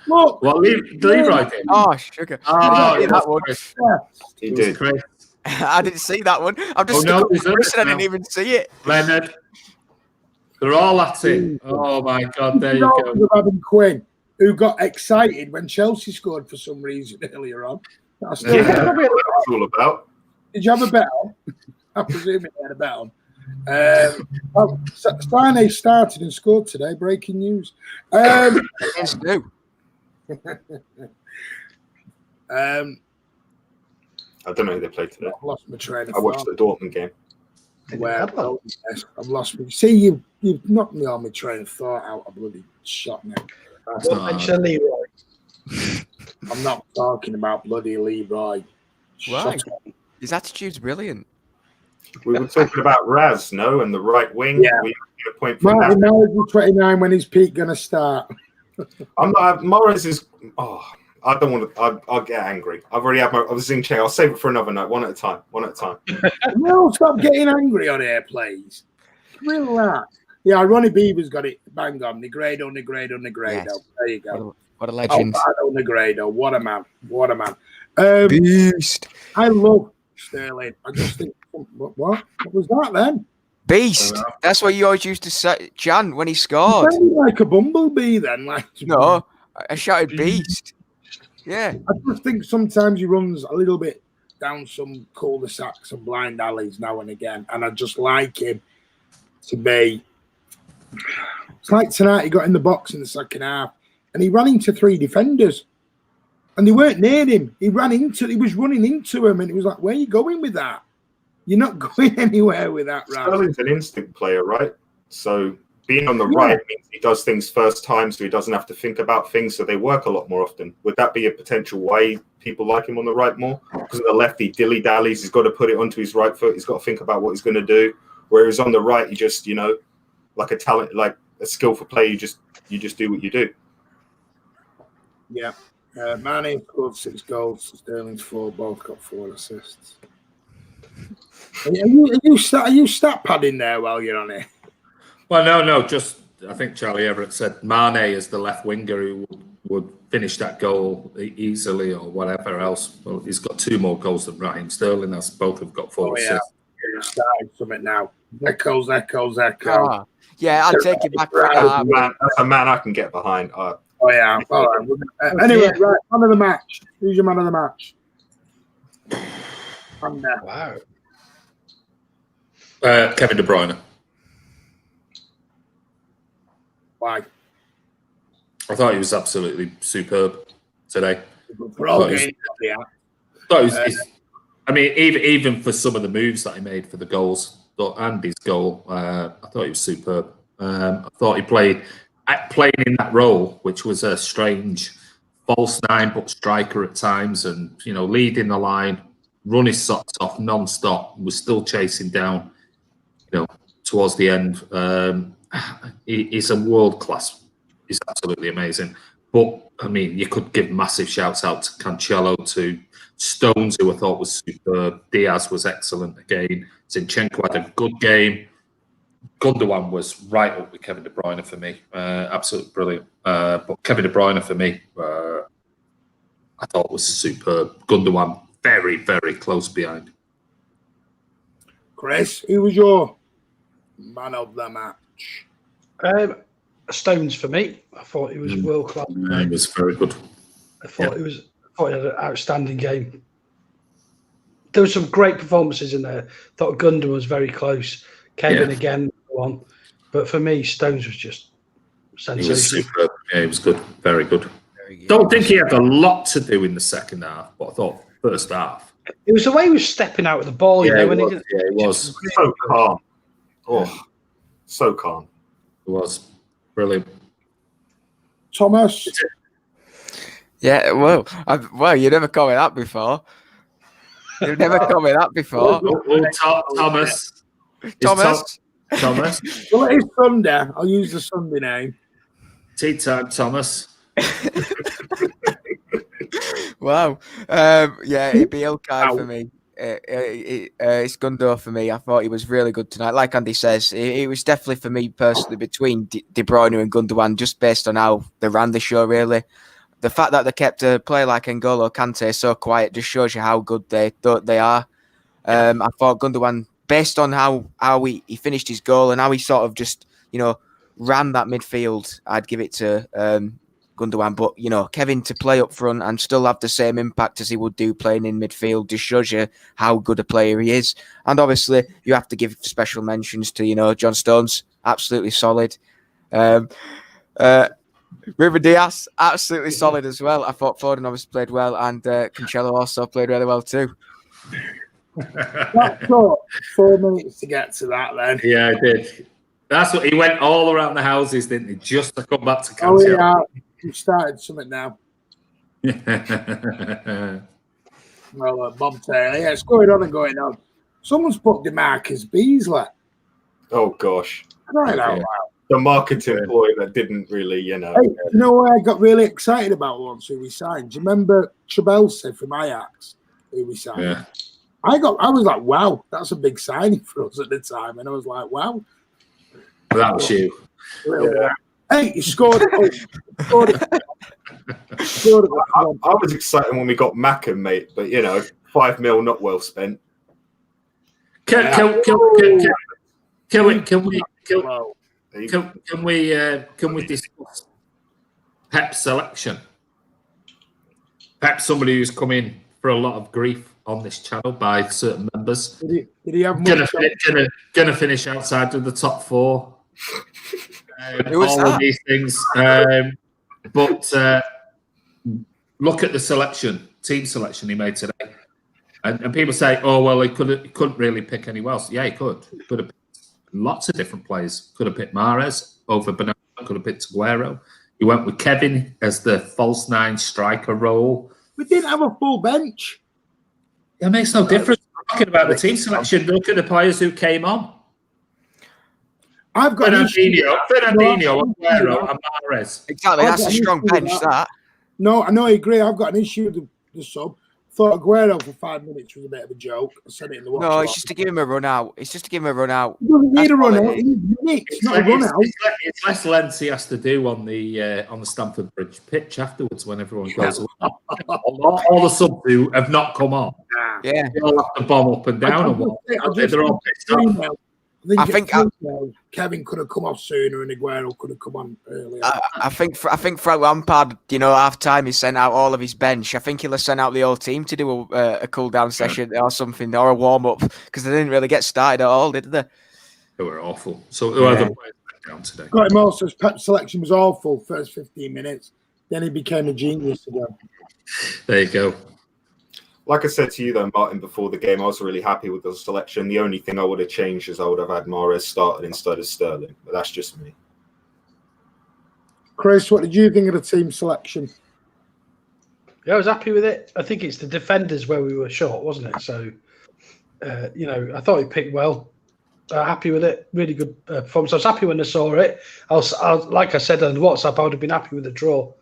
Look, Leroy did. Oh, sugar. That one. He did. I didn't see that one. I'm just Chris, I didn't even see it. Leonard. They're all at it. Oh my God! There you go. Adam Quinn, who got excited when Chelsea scored for some reason earlier on. That's what it's all about. Did you have a bet on? I presume he had a bet on. Sane started and scored today. Breaking news. Against who? I don't know who they played today. I've lost my train of I watched thought. the Dortmund game. I've lost me. See, you've knocked me on my train of thought out. I bloody shot me. That's not Mention Leroy. I'm not talking about bloody Leroy. Why? Shut up. His attitude's brilliant. We were talking about Raz, no, and the right wing. Yeah. We get a point from Martin that. Morris is 29 when his peak going to start. I'm not. Morris is. Oh, I don't want to. I'll get angry. I've already had my. I was Zinchenko. I'll save it for another night. One at a time. No, stop getting angry on here, please. Relax. Yeah, Ronnie Beaver's got it. Bang on. Negredo. Yes. There you go. What a legend. Negredo. What a man. Beast. I love Sterling. I just think, what was that then? Beast. That's what you always used to say, Jan, when he He scored. sounded like a bumblebee then. Like, No, I shouted beast. Yeah. I just think sometimes he runs a little bit down some cul-de-sacs and blind alleys now and again, and I just like him to be. It's like tonight he got in the box in the second half, and he ran into 3 defenders, and they weren't near him. He was running into him, and it was like, where are you going with that? You're not going anywhere with that, right? Sterling's an instinct player, right? So being on the right means he does things first time, so he doesn't have to think about things. So they work a lot more often. Would that be a potential way people like him on the right more? Because on the left, he dilly-dallies. He's got to put it onto his right foot. He's got to think about what he's going to do. Whereas on the right, he just, like a talent, like a skillful player, you just do what you do. Yeah. Mane scored 6 goals. Sterling's 4. Both got 4 assists. Are you stat padding there while you're on it? Well, no. Just I think Charlie Everett said Mane is the left winger who would finish that goal easily or whatever else. Well, he's got 2 more goals than Raheem Sterling. That's both have got 4 assists. Started something now. Echoes. Oh, yeah, I'll take it back for that. That's a man I can get behind. Oh, yeah. All right. Anyway, right. Man of the match. Who's your man of the match? Wow. Kevin De Bruyne. Why? I thought he was absolutely superb today. For all games, yeah. I mean, even for some of the moves that he made for the goals, and his goal, I thought he was superb. I thought he playing in that role, which was a strange false 9 but striker at times, and leading the line, run his socks off non-stop, was still chasing down, towards the end. He's a world class. He's absolutely amazing. But I mean, you could give massive shouts out to Cancelo, to Stones, who I thought was superb. Diaz was excellent again. Zinchenko had a good game. Gundogan was right up with Kevin De Bruyne for me. Absolutely brilliant. But Kevin De Bruyne for me, I thought was superb. Gundogan very, very close behind. Chris, who was your man of the match? Stones for me. I thought he was world class. He was very good. I thought he had an outstanding game. There were some great performances in there. I thought Gundogan was very close. Kevin again won. But for me, Stones was just sensational. He was superb. Yeah, he was good. Very good. Don't think he had a lot to do in the second half, but I thought first half. It was the way he was stepping out with the ball, He He was. so calm. Oh, so calm. It was brilliant. Thomas? Yeah, well, you never called me that before. You've never called me that before. Thomas. Thomas. Well, it is Sunday. I'll use the Sunday name. Tea time, Thomas. Wow. It'd be okay for me. It's Gundo for me. I thought he was really good tonight. Like Andy says, it was definitely for me personally between De Bruyne and Gundogan, just based on how they ran the show, really. The fact that they kept a player like N'Golo Kante so quiet just shows you how good they are. I thought Gundogan, based on how he finished his goal and how he sort of just, ran that midfield, I'd give it to Gundogan, but Kevin to play up front and still have the same impact as he would do playing in midfield just shows you how good a player he is. And obviously, you have to give special mentions to John Stones, absolutely solid. Ruben Dias, absolutely solid as well. I thought Foden obviously played well, and Cancelo also played really well too. That took 4 minutes to get to that then. Yeah, I did. That's what he went all around the houses, didn't he? Just to come back to Oh, Cancelo. yeah. We've started something now. Well, Bob Taylor. Yeah, it's going on and going on. Someone's put DeMarcus Beasley. Oh, gosh. Right out loud. The marketing ploy that didn't really, Hey, you know what I got really excited about once who we signed? Do you remember Trebelsi from Ajax, who we signed? Yeah. I was like, wow, that's a big signing for us at the time. And I was like, wow. That was you. Yeah. Hey, you scored it. I was excited when we got Mackham, mate, but 5 mil not well spent. Can we discuss Pep's selection? Pep's somebody who's come in for a lot of grief on this channel by certain members. Did he have gonna finish outside of the top 4? Who was all that? of these things. But look at the team selection he made today. And people say, oh, well, he couldn't really pick anyone else. Yeah, he could. He could have picked lots of different players. Could have picked Mahrez over Bernardo. Could have picked Aguero. He went with Kevin as the false 9 striker role. We didn't have a full bench. It makes no difference. We're talking about the team selection. Look at the players who came on. I've got Fernandinho, Aguero, and Mahrez. Exactly, that's a strong bench, that. No, I agree. I've got an issue with the sub. Thought Aguero for 5 minutes was a bit of a joke. I said it in the watch. No, it's just to give him a run out. He doesn't need a run out. He needs minutes, not a run out. It's less lengths he has to do on the Stamford Bridge pitch afterwards when everyone goes away. all the subs who have not come on. Yeah. They all have to bomb up and down. They're all pissed off. I think Kevin could have come off sooner and Aguero could have come on earlier. I think Frank Lampard, half time he sent out all of his bench. I think he'll have sent out the whole team to do a cool down session or something, or a warm up, because they didn't really get started at all, did they? They were awful. So who are the players down today? Got him also. His Pep selection was awful first 15 minutes. Then he became a genius again. There you go. Like I said to you, though, Martin, before the game, I was really happy with the selection. The only thing I would have changed is I would have had Mahrez started instead of Sterling. But that's just me. Chris, what did you think of the team selection? Yeah, I was happy with it. I think it's the defenders where we were short, wasn't it? So, I thought he picked well. Happy with it. Really good performance. I was happy when I saw it. I was like I said on WhatsApp, I would have been happy with the draw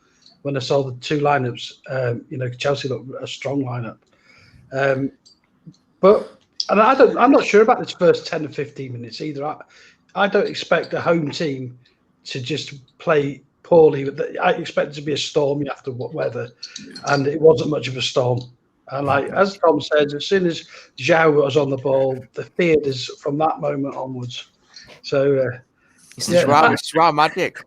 when I saw the 2 lineups. Chelsea looked a strong lineup. But I'm not sure about this first 10 or 15 minutes either. I don't expect a home team to just play poorly. I expect it to be a stormy after weather, and it wasn't much of a storm. And as Tom said, as soon as João was on the ball, the feared is from that moment onwards. So it's João magic.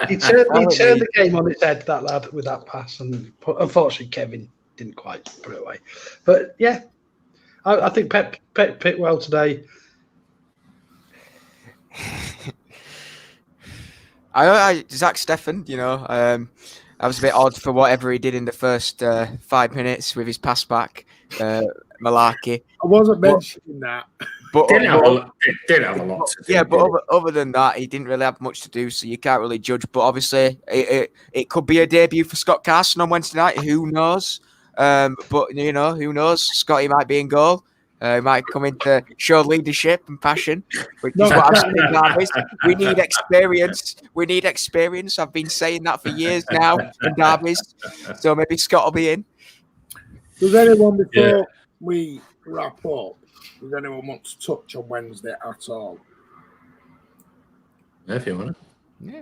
He turned the game on its head, that lad, with that pass, and unfortunately Kevin didn't quite put it away. But yeah, I think Pep picked well today. Zach Steffen, I was a bit odd for whatever he did in the first 5 minutes with his pass back, malarkey. I wasn't mentioning that. But didn't have a lot to do. Yeah, but other than that, he didn't really have much to do, so you can't really judge. But obviously, it could be a debut for Scott Carson on Wednesday night. Who knows? But who knows? Scotty might be in goal. He might come in to show leadership and passion, which is what I've seen in derbies. We need experience. I've been saying that for years now in derbies. So maybe Scott will be in. Does anyone, before we wrap up, does anyone want to touch on Wednesday at all? Yeah, if you want to. Yeah,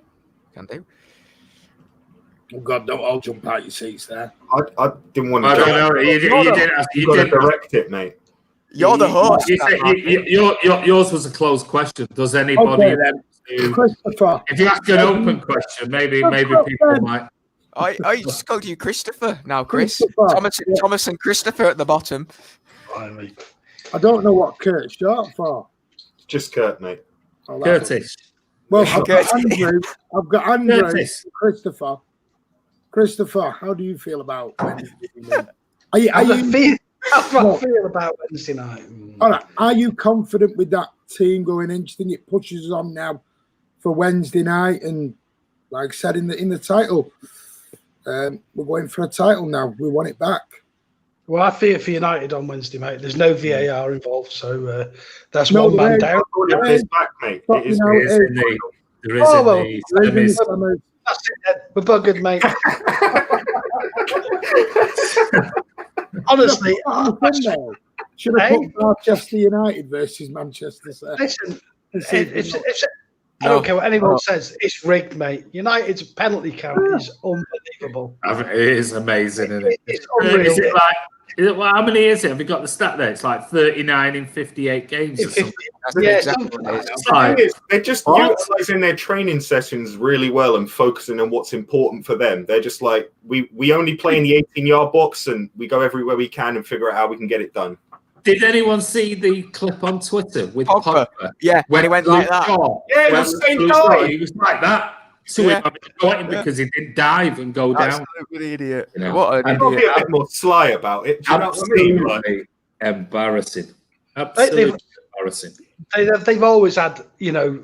can do. Oh God, don't all jump out your seats there. I didn't want to. I don't know. You did direct it, mate. You're the host. Yours was a closed question. Does anybody? Okay, then. Christopher. If you ask an open question, maybe people might. I just called you Christopher now, Chris. Christopher. Thomas and Christopher at the bottom. Finally. I don't know what Kurt's short for. Just Kurt, mate. Oh, that's- Curtis. Well, I've got Curtis. Andrew. I've got Andrew. Curtis. Christopher. Christopher, how do you feel about Wednesday night? How do I feel about Wednesday night? All right. Are you confident with that team going in? Do you think it pushes us on now for Wednesday night? And like I said in the title, we're going for a title now. We want it back. Well, I fear for United on Wednesday, mate. There's no VAR involved, so that's No, one man there- down. It's back, mate. But, It is. you know, There is in the Oh, well, semis. That's it, Ed. We're buggered, mate. Honestly, should have Hey? put Manchester United versus Manchester City. listen, It's- I don't care what anyone says. It's rigged, mate. United's penalty count is unbelievable. It is amazing, isn't it? It's unreal. Is it well, how many is it? Have you got the stat there? It's like 39 in 58 games or something. Yeah, exactly. something The thing is, they're just utilizing their training sessions really well and focusing on what's important for them. They're just like, we only play in the 18-yard box and we go everywhere we can and figure out how we can get it done. Did anyone see the clip on Twitter with Pogba? Yeah, when he went like that. Yeah, it was the same guy. He was like that. So Yeah. him having because he didn't dive and go down. Absolute idiot. You know, What an I'll be idiot. a bit more sly about it. Do you know what I mean? Like, Absolutely embarrassing. Absolutely embarrassing. They've always had,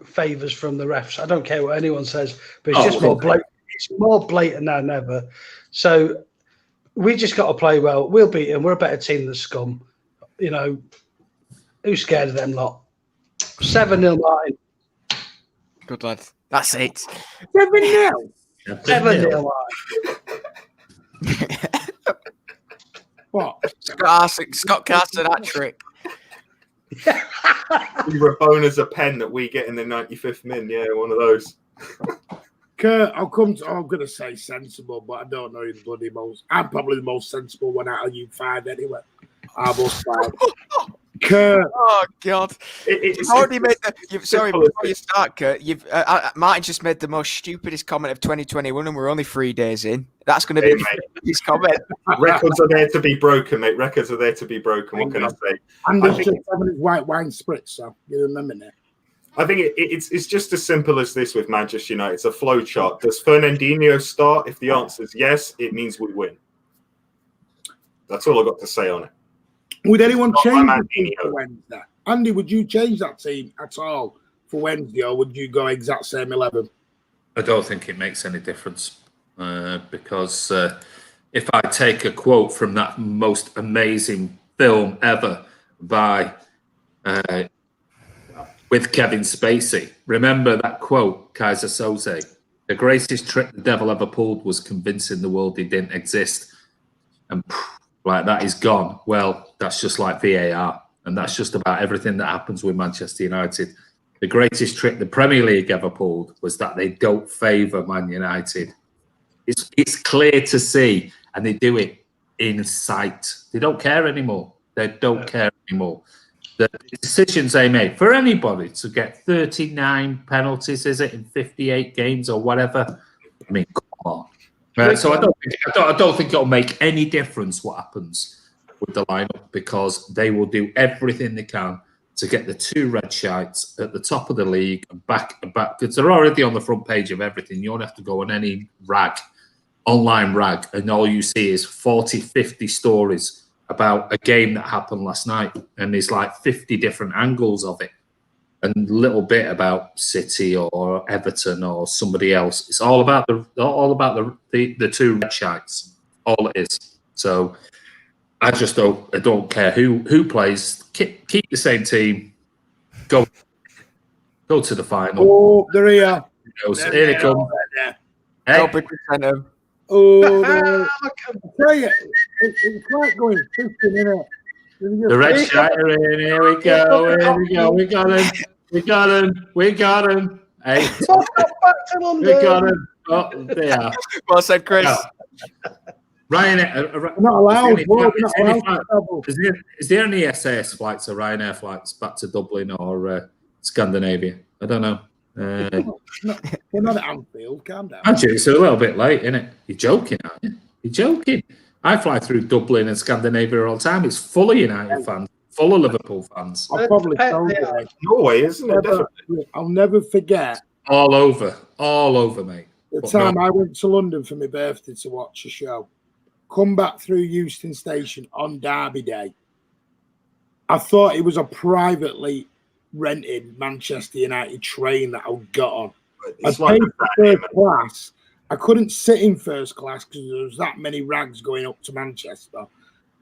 favours from the refs. I don't care what anyone says, but it's just more blatant. It's more blatant now than ever. So we just got to play well. We'll beat them. We're a better team than Scum. Who's scared of them lot? 7-0 Martin. Good lad. That's it. 7-0. 7-0 Martin. What? Scott Carson hat trick. Rabona's a pen that we get in the 95th min. Yeah, one of those. Kurt, I'm going to say sensible, but I don't know who the bloody most. I'm probably the most sensible one out of you five anyway. I was five. Kurt. Oh God! It's Already made the. Sorry, simple before as you start, Kurt. Martin just made the most stupidest comment of 2021, and we're only 3 days in. That's going to be his comment. Records are there to be broken, mate. Records are there to be broken. What can I say? And he's just having his white wine spritz, so you remember that. I think it's just as simple as this with Manchester United. It's a flow chart. Does Fernandinho start? If the answer is yes, it means we win. That's all I've got to say on it. Would anyone change the team Fernandinho. for Wednesday? Andy, would you change that team at all for Wednesday, or would you go exact same 11? I don't think it makes any difference because if I take a quote from that most amazing film ever by with Kevin Spacey, remember that quote, Kaiser Soze, the greatest trick the devil ever pulled was convincing the world he didn't exist. And like that is gone. Well, that's just like VAR. And that's just about everything that happens with Manchester United. The greatest trick the Premier League ever pulled was that they don't favour Man United. It's clear to see, and they do it in sight. They don't care anymore. They don't care anymore. The decisions they make for anybody to get 39 penalties, is it, in 58 games or whatever? I mean, come on. So I don't think it'll make any difference what happens with the lineup, because they will do everything they can to get the two red shites at the top of the league and back, because they're already on the front page of everything. You only have to go on any online rag, and all you see is 40, 50 stories about a game that happened last night, and there's like 50 different angles of it. And a little bit about City or Everton or somebody else. It's all about the two red shites. All it is. So I don't care who plays. Keep the same team. Go to the final. Oh, there he are. Here they come. Hey. Oh, I tell you, it's like going 50 minutes. The red shite are in. Here we go. Here we go. We got him. We got him. We got him. Hey. We got him. Oh, they are. Well said, Chris. Ryanair. Not allowed. Is there any SAS flights or Ryanair flights back to Dublin or Scandinavia? I don't know. We're not at Anfield. Calm down. Actually, it's a little bit late, isn't it? You're joking, aren't you? You're joking. I fly through Dublin and Scandinavia all the time. It's full of United fans, full of Liverpool fans. I'll probably tell you. Norway, isn't it? Definitely. I'll never forget All over, mate. the But time no, I went to London for my birthday to watch a show. Come back through Euston Station on Derby Day. I thought it was a privately rented Manchester United train that I got on. It's I like paid for first class. I couldn't sit in first class because there was that many rags going up to Manchester.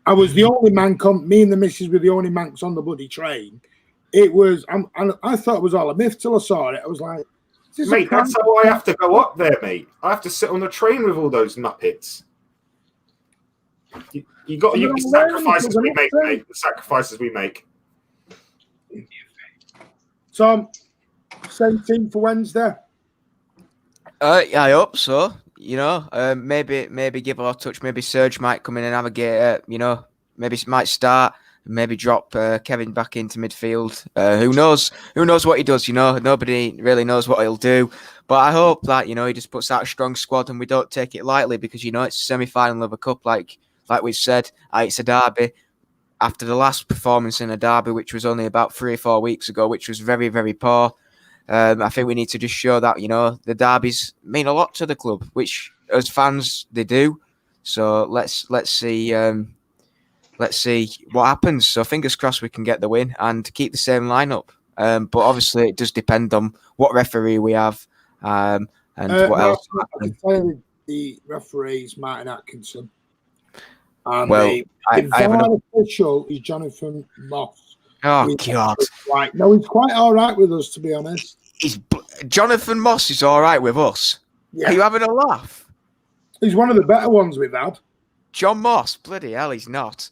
I was the only man. Me and the missus were the only mancs on the bloody train. It was. I thought it was all a myth till I saw it. I was like, mate, that's how I have to go up there, mate. I have to sit on the train with all those muppets. You got the sacrifices we make, mate. The sacrifices we make. Tom, same team for Wednesday. I hope so. You know, maybe give our touch. Maybe Serge might come in and have a get. You know, maybe might start. Maybe drop Kevin back into midfield. Who knows? Who knows what he does? You know, nobody really knows what he'll do. But I hope that he just puts out a strong squad and we don't take it lightly because it's a semi-final of a cup, like we've said. It's a derby. After the last performance in a derby, which was only about 3 or 4 weeks ago, which was very, very poor. I think we need to just show that the derbies mean a lot to the club, which as fans they do. So let's see what happens. So fingers crossed we can get the win and keep the same lineup. But obviously it does depend on what referee we have and what else. I can tell you the referee is Martin Atkinson. And Well, the official is Jonathan Moss. Oh God! He's quite all right with us, to be honest. Jonathan Moss is all right with us. Yeah. Are you having a laugh? He's one of the better ones we've had. John Moss, bloody hell, he's not.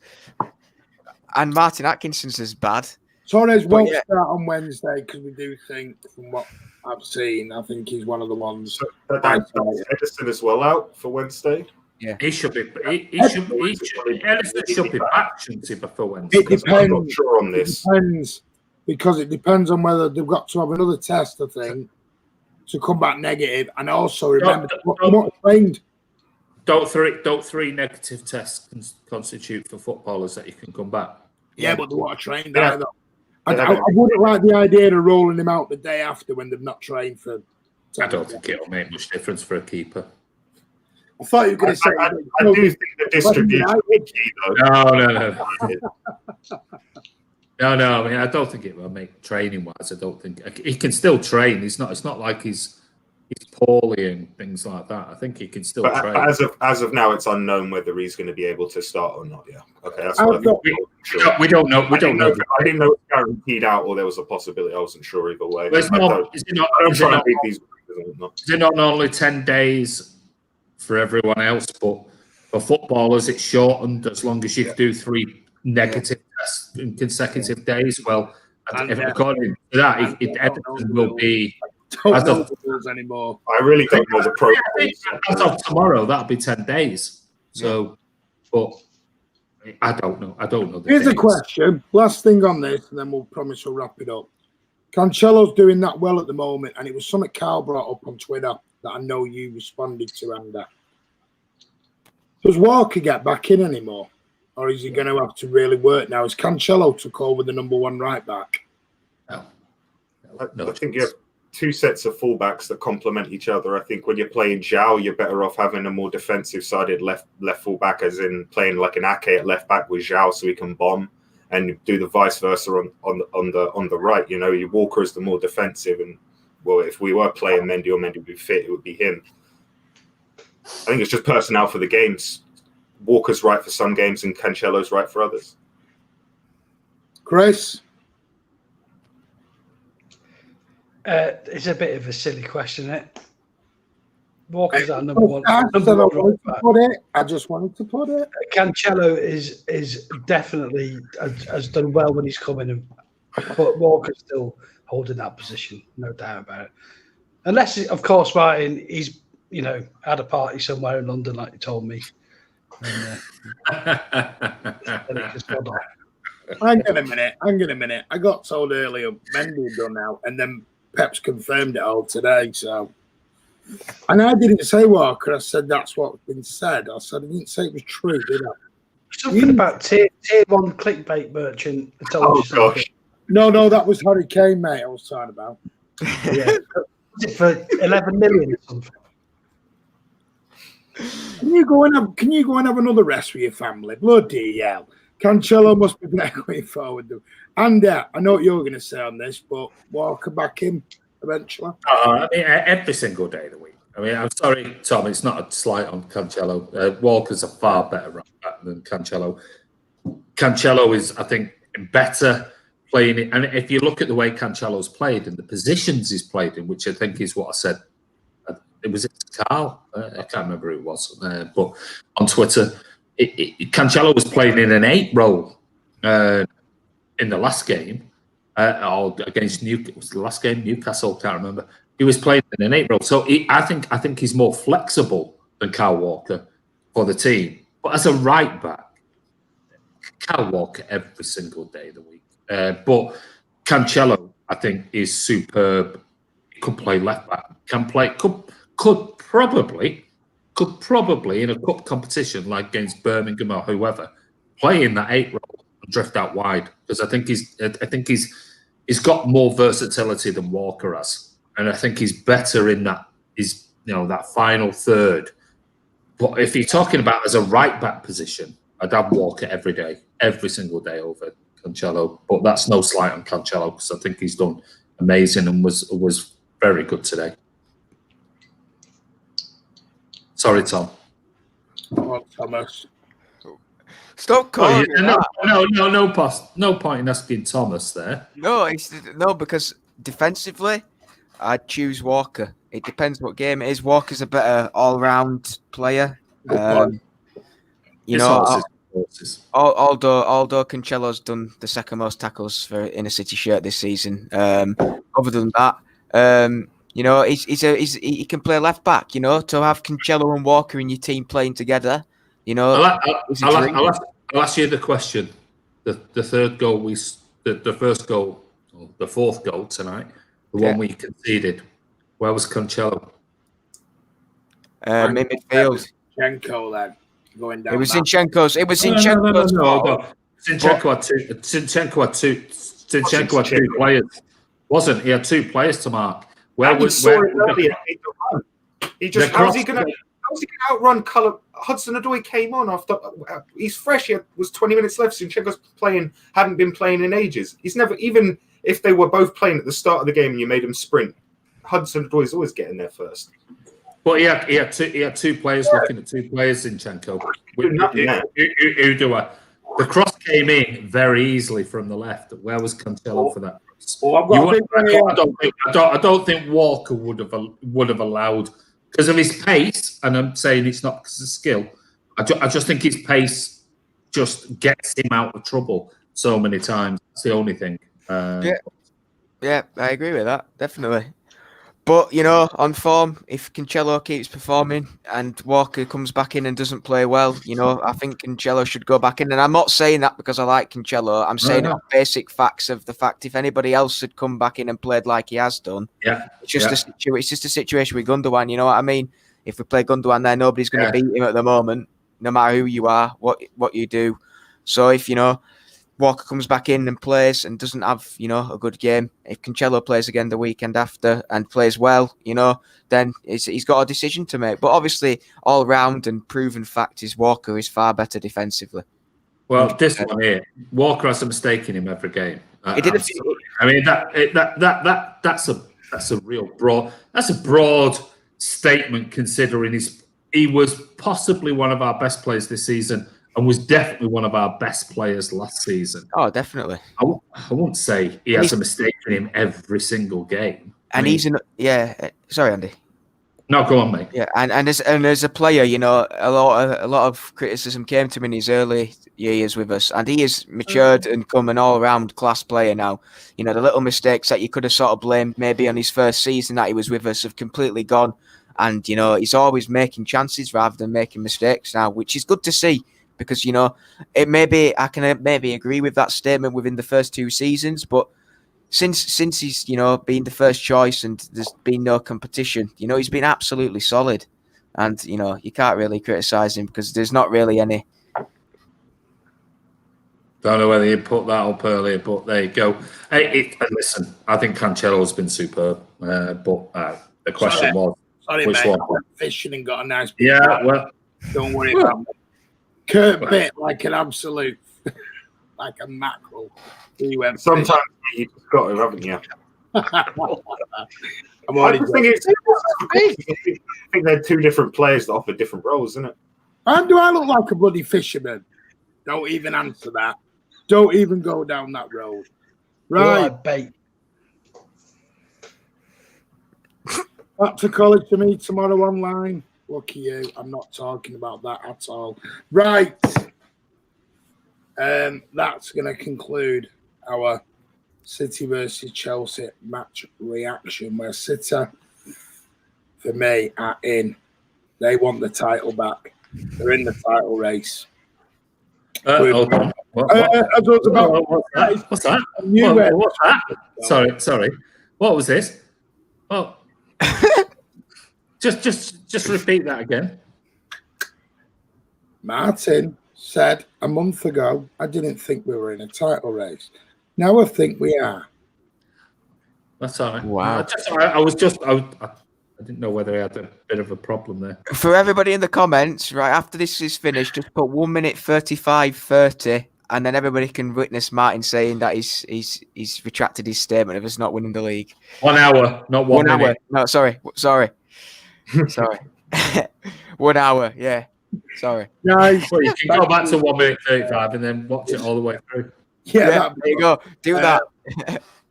And Martin Atkinson's as bad. Torres won't start on Wednesday because we do think, from what I've seen, I think he's one of the ones. Edison as well out for Wednesday. Yeah, he should be. Edison should be back, shouldn't he, before Wednesday? It depends. I'm not sure on this. It depends on whether they've got to have another test, I think, to come back negative. And also remember, we're not trained. Don't three negative tests constitute for footballers that you can come back? Yeah, but they want to train either. I wouldn't like the idea of rolling them out the day after when they've not trained for. I don't think it'll make much difference for a keeper. I thought you were going to say. I do think the distribution is key, though. No. I mean, I don't think it will make training wise. I don't think he can still train. It's not like he's poorly and things like that. I think he can still train. As of now, it's unknown whether he's going to be able to start or not. Yeah. Okay. That's we don't know. We don't know. I didn't know it was guaranteed out or there was a possibility. I wasn't sure either way. Is it not only 10 days for everyone else, but for footballers it's shortened as long as you do 3 negative tests in consecutive days? Well, according to that, Everton will be. Don't know the rules anymore. I really don't know the protocols. As of tomorrow, that'll be 10 days. So, but I don't know. Here's a question. Last thing on this, and then we'll promise we'll wrap it up. Cancelo's doing that well at the moment, and it was something Carl brought up on Twitter that I know you responded to, Andy. Does Walker get back in anymore? Or is he going to have to really work now? Has Cancelo took over the number 1 right back? No. I think you have 2 sets of fullbacks that complement each other. I think when you're playing João, you're better off having a more defensive-sided left fullback, as in playing like an Ake at left back with João, so he can bomb, and do the vice versa on the right. Your Walker is the more defensive, and if we were playing Mendy or Mendy would be fit, it would be him. I think it's just personnel for the games. Walker's right for some games, and Cancelo's right for others. Chris? It's a bit of a silly question, isn't it? Walker's our number one. I just wanted to put it. Cancelo is definitely has done well when he's coming in, but Walker's still holding that position, no doubt about it. Unless, of course, Martin, he's had a party somewhere in London, like you told me. And, Hang on a minute. I got told earlier Mendy done now, and then Pep's confirmed it all today. So, and I didn't say Walker. I said that's what's been said. I said I didn't say it was true, did I? Something about tier 1 clickbait merchant. Told you something. Gosh. No, that was Harry Kane, mate. I was talking about. Yeah, was it for 11 million or something? Can you go and have another rest with your family? Bloody hell. Cancelo must be better going forward. And I know what you're going to say on this, but Walker back in eventually. I mean, every single day of the week. I mean, I'm sorry, Tom, it's not a slight on Cancelo. Walker's a far better right back than Cancelo. Cancelo is, I think, better playing it. And if you look at the way Cancelo's played and the positions he's played in, which I think is what I said, it was Carl. I can't remember who it was, but on Twitter, Cancelo was playing in an 8 role in the last game, or against Newcastle. The last game, Newcastle, can't remember. He was playing in an 8 role, so I think he's more flexible than Kyle Walker for the team. But as a right back, Kyle Walker every single day of the week. But Cancelo, I think, is superb. He could play left back. Could probably in a cup competition like against Birmingham or whoever, play in that 8 role and drift out wide, because I think he's got more versatility than Walker has, and I think he's better in that that final third. But if you're talking about as a right back position, I'd have Walker every day, every single day over Cancelo. But that's no slight on Cancelo, because I think he's done amazing and was very good today. Sorry, Tom. Oh, Thomas. Stop calling me that. No point in asking Thomas there. No, because defensively, I'd choose Walker. It depends what game it is. Walker's a better all-round player. Although Cancelo's done the second most tackles in a City shirt this season. Other than that, he can play left back. To have Cancelo and Walker in your team playing together, I'll ask you the question. The third goal the first goal, the fourth goal tonight, the one we conceded. Where was Cancelo? In midfield. Zinchenko then going down. It was Zinchenko's. It was Zinchenko's. No. Zinchenko had two players. Wasn't he? Had 2 players to mark. How's he going to outrun Hudson-Odoi came on after he's fresh. He was 20 minutes left. Zinchenko's hadn't been playing in ages. He's never, even if they were both playing at the start of the game and you made him sprint, Hudson-Odoi is always getting there first. But he had 2 players looking at 2 players. Zinchenko. Who do I? The cross came in very easily from the left. Where was Cancelo for that? I don't think Walker would have allowed, because of his pace, and I'm saying it's not because of skill. I just think his pace just gets him out of trouble so many times. That's the only thing. Yeah, I agree with that, definitely. But, on form, if Cancelo keeps performing and Walker comes back in and doesn't play well, I think Cancelo should go back in. And I'm not saying that because I like Cancelo. I'm saying basic facts of the fact if anybody else had come back in and played like he has done, it's just a situation with Gundogan, you know what I mean? If we play Gundogan there, nobody's going to beat him at the moment, no matter who you are, what you do. So if, Walker comes back in and plays and doesn't have, a good game. If Cancelo plays again the weekend after and plays well, then he's got a decision to make. But obviously, all round and proven fact is Walker is far better defensively. Well, this one here, Walker has a mistake in him every game. He did I mean, that's a real broad statement, considering he was possibly one of our best players this season. And was definitely one of our best players last season. Oh, definitely. I won't say he has a mistake in him every single game. And sorry, Andy. No, go on, mate. Yeah, and as a player, a lot of criticism came to him in his early years with us, and he has matured and come an all-round class player now. The little mistakes that you could have sort of blamed maybe on his first season that he was with us have completely gone, and he's always making chances rather than making mistakes now, which is good to see. Because, I can maybe agree with that statement within the first 2 seasons, but since he's been the first choice and there's been no competition, he's been absolutely solid, and you can't really criticise him because there's not really any. Don't know whether you put that up earlier, but there you go. Hey, listen, I think Cancelo's been superb, but the question was, sorry, which mate, one? I went fishing and got a nice. Yeah, well, don't worry about me. Kurt bit like an absolute, like a mackerel. He went. Sometimes you've got to, haven't you? I'm already. I think they're two different players that offer different roles, isn't it? And do I look like a bloody fisherman? Don't even answer that. Don't even go down that road. Right. Bait. Back to college for me tomorrow online. Lucky you. I'm not talking about that at all. Right. That's going to conclude our City versus Chelsea match reaction, where City, for me, are in. They want the title back. They're in the title race. hold on. What's that? What's that? Sorry. What was this? Well, just repeat that again. Martin said a month ago, I didn't think we were in a title race. Now I think we are. That's all right. Wow. I didn't know whether I had a bit of a problem there. For everybody in the comments, right after this is finished, just put 1 minute 35:30, and then everybody can witness Martin saying that he's retracted his statement of us not winning the league. 1 hour, not 1 minute. Hour. No, sorry. 1 hour. Yeah. Sorry. Nice. Well, you can go back to 1 minute 35 and then watch it all the way through. Yeah, there you go. Do that.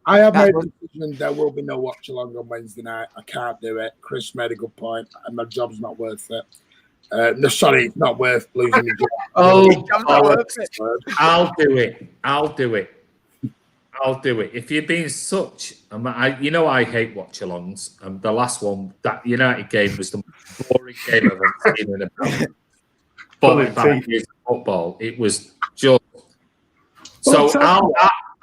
I have made a decision. There will be no watch along on Wednesday night. I can't do it. Chris made a good point, and my job's not worth it. No, sorry, it's not worth losing my job. I'll do it. If you're being such, I hate watch-alongs. The last one, that United game, was the most boring game I've ever seen in about 45 years of football. It was just. So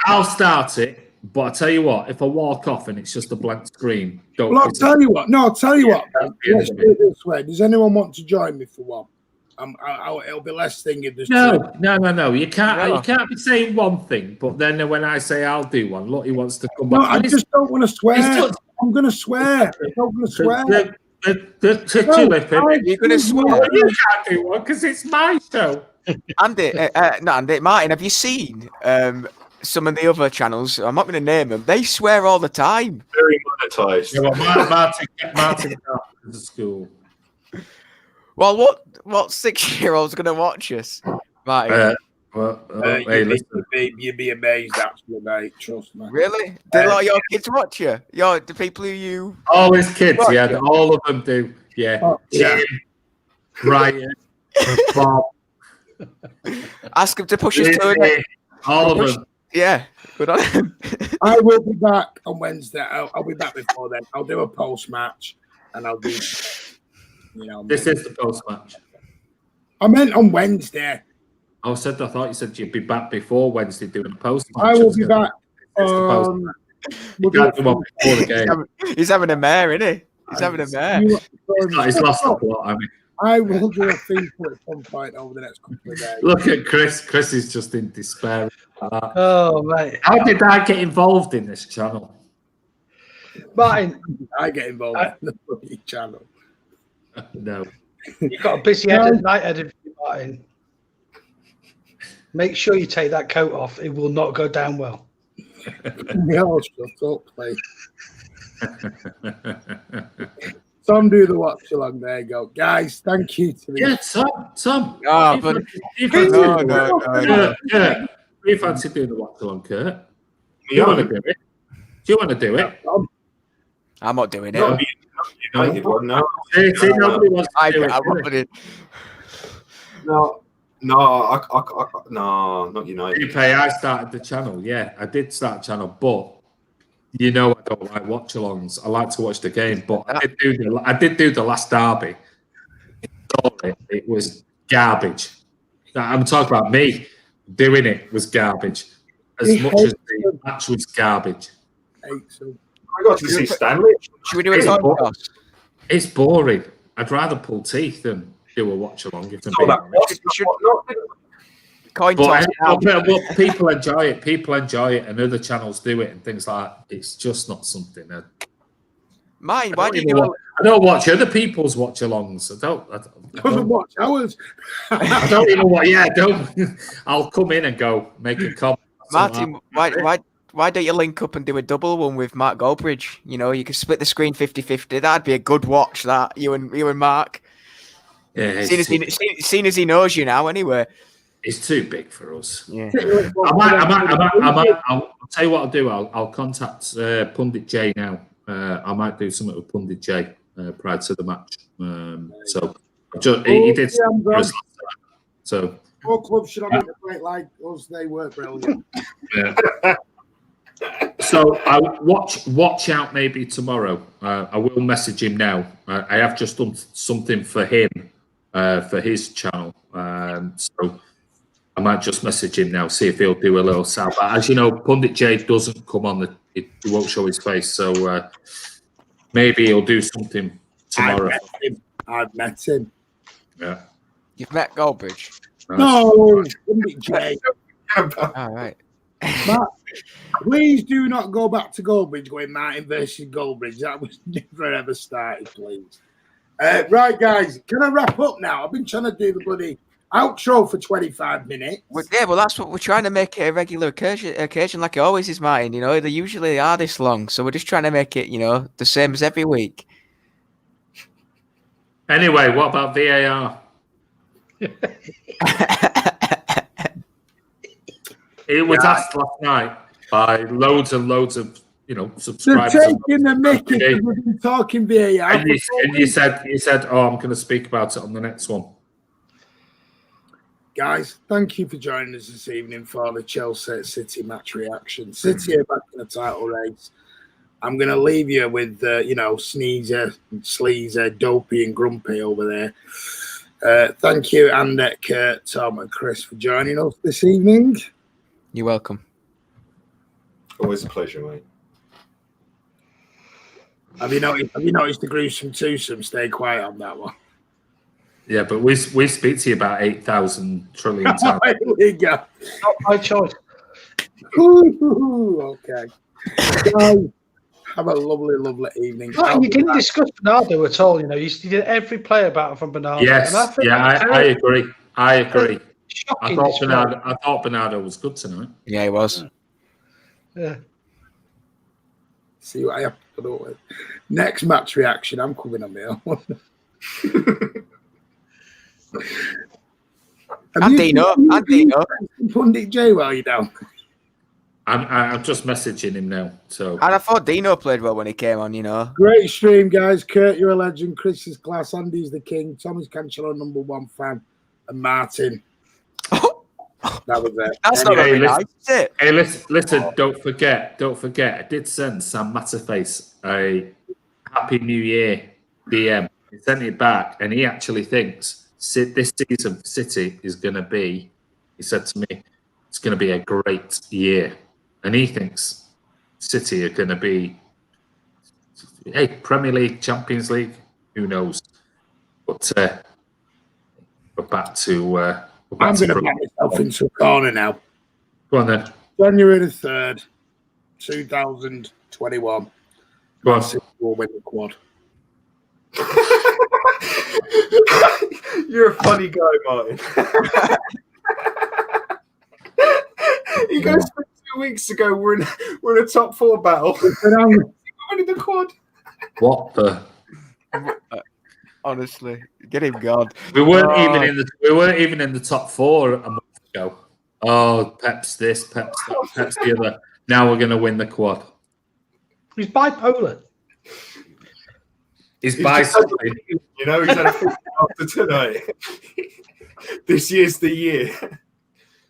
I'll start it. But I tell you what, if I walk off and it's just a blank screen, don't. Well, I'll tell you what. No, I'll tell you what. Let's do it this way. Does anyone want to join me for one? It'll be less thinking. No. You can't be saying one thing, but then when I say I'll do one, look, he wants to come back. No, I just don't want to swear. I'm going to swear. I'm not going to swear. You're going to swear. You can't do one because it's my show. Andy, Martin, have you seen some of the other channels? I'm not going to name them. They swear all the time. Very monetized. Yeah, well, Martin to the school. Well, What 6-year-old's going to watch us, Martin? You'd be amazed, actually, mate. Trust me. Really? Do a lot of your kids watch you? The people who you... All his kids, yeah. All of them do. Yeah. Jim, Brian, Bob. Ask them to push us to it. All of them. Yeah, good on him. I will be back on Wednesday. I'll be back before then. I'll do a post-match, and I'll do... This is the post-match. I meant on Wednesday. I thought you said you'd be back before Wednesday doing a post-match. I will be back. You can't do one before the game. He's having a mare, isn't he? He's having a mare. He's lost a lot, I mean. I will do a FIFA at some point over the next couple of days. Look at Chris. Chris is just in despair. Oh, mate. How did I get involved in this channel? Martin. I get involved in the bloody channel. No. You've got a busy head at night, Eddie, Martin. Make sure you take that coat off. It will not go down well. No, shut up, please. Tom, do the watch along. There you go. Guys, thank you to Yeah, Tom. Oh, but no. You fancy doing the watch along, Kurt? Do you want to do it? Do you want to do it? I'm not doing it. No. Nobody wants to do it. No, not United. I started the channel. Yeah, I did start the channel, but I don't like watch-alongs. I like to watch the game, but I did do the last derby. It was garbage. I'm talking about me doing it was garbage. As much as the match was garbage. hates them. I got to see Stanley. Should we do a coin toss? It's boring. I'd rather pull teeth than do a watch along. If I'm Oh, being that honest. Coin toss. But people enjoy it. People enjoy it, and other channels do it, and things like that. It's just not something. Mine. Why do you? I don't watch other people's watch-alongs. I don't watch ours. I don't even watch. Yeah, don't. I'll come in and go make a comment. Martin, why don't you link up and do a double one with Mark Goldbridge? You know, you could split the screen 50-50. That'd be a good watch. That you and Mark. Yeah, Seeing as he knows you now, anyway. It's too big for us. Yeah. I'll tell you what I'll do. I'll contact Pundit J now. I might do something with Pundit J prior to the match. He did. So all clubs should have a great like us. They were brilliant. Yeah. So I'll watch out maybe tomorrow. I will message him now. I have just done something for him for his channel. So I might just message him now, see if he'll do a little sound. But as you know, Pundit J doesn't come on he won't show his face. So maybe he'll do something tomorrow. I've met him. Yeah. You've met Goldbridge? No, Pundit J. All right. Matt, please do not go back to Goldbridge going Martin versus Goldbridge. That was never ever started, please. Right, guys, can I wrap up now? I've been trying to do the bloody outro for 25 minutes. Well, that's what we're trying to make it a regular occasion like it always is, Martin. You know, they usually are this long, so we're just trying to make it, you know, the same as every week. Anyway, what about VAR? It was asked last night by loads and loads of subscribers. They're taking the mickey because we've been talking VAR. And you said, "Oh, I'm going to speak about it on the next one." Guys, thank you for joining us this evening for the Chelsea City match reaction. City are back in the title race. I'm going to leave you with, Sneezer, Sleazer, Dopey and Grumpy over there. Thank you, and Kurt, Tom and Chris for joining us this evening. You're welcome. Always a pleasure, mate. Have you noticed the gruesome twosome? Stay quiet on that one. Yeah, but we speak to you about 8,000 trillion times. There we go. Not my choice. Okay. Guys, have a lovely, lovely evening. No, you didn't discuss Bernardo at all. You know, you did every player battle from Bernardo. Yes, I agree. I Shocking. I thought Bernardo was good tonight. Yeah, he was. Yeah. See what I have to put up with. Next match reaction, I'm coming on my own. And Dino. Pundit J while you're down. I'm just messaging him now. So And I thought Dino played well when he came on, you know. Great stream, guys. Kurt, you're a legend. Chris is class. Andy's the king. Tommy's Cancelo, #1 fan. And Martin. That was it. That's not very nice, is it? Hey, listen, don't forget. I did send Sam Matterface a Happy New Year DM. He sent it back, and he actually thinks this season for City is going to be, he said to me, it's going to be a great year. And he thinks City are going to be, Premier League, Champions League, who knows? But we're back to... I'm going to back myself into a corner now. Go on then. January the 3rd, 2021. Go on. We'll win the quad. You're a funny guy, Martin. He goes 2 weeks ago. We're in a top 4 battle. We're winning the quad. What the? Honestly, get him gone. We weren't even in the top 4 a month ago. Oh, Pep's this, Pep's that, Pep's the other. Now we're going to win the quad. He's bipolar. He's by something. You know, he's had a few after tonight. This year's the year. Do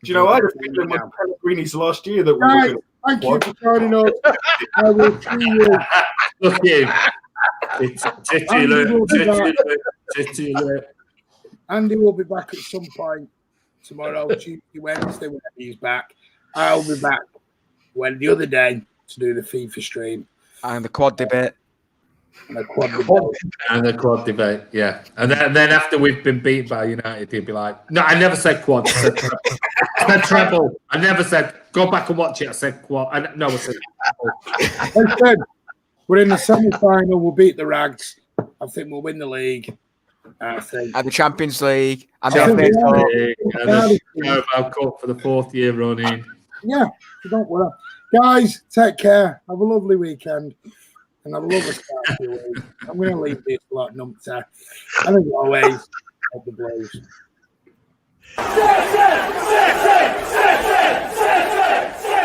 you know, I had a feeling with Pellegrini's last year that we were going to thank you for joining us. I will see you. Look at him. Andy will be back at some point tomorrow, Tuesday, Wednesday, whenever he's back. I'll be back the other day to do the FIFA stream. And the quad debate. And the quad debate. And the quad debate, yeah. And then after we've been beaten by United, he'd be like, no, I never said quad. I said treble. I said treble. I never said, go back and watch it. I said quad. I said treble. I said, we're in the semi-final. We'll beat the Rags. I think we'll win the league. I think. And the Champions League. And Champions the League. And the Carabao Cup for the 4th year running. Yeah, so don't worry. Guys, take care. Have a lovely weekend. And have a lovely start to your week. I'm going to leave this lot numpty. And as always, of the Blues.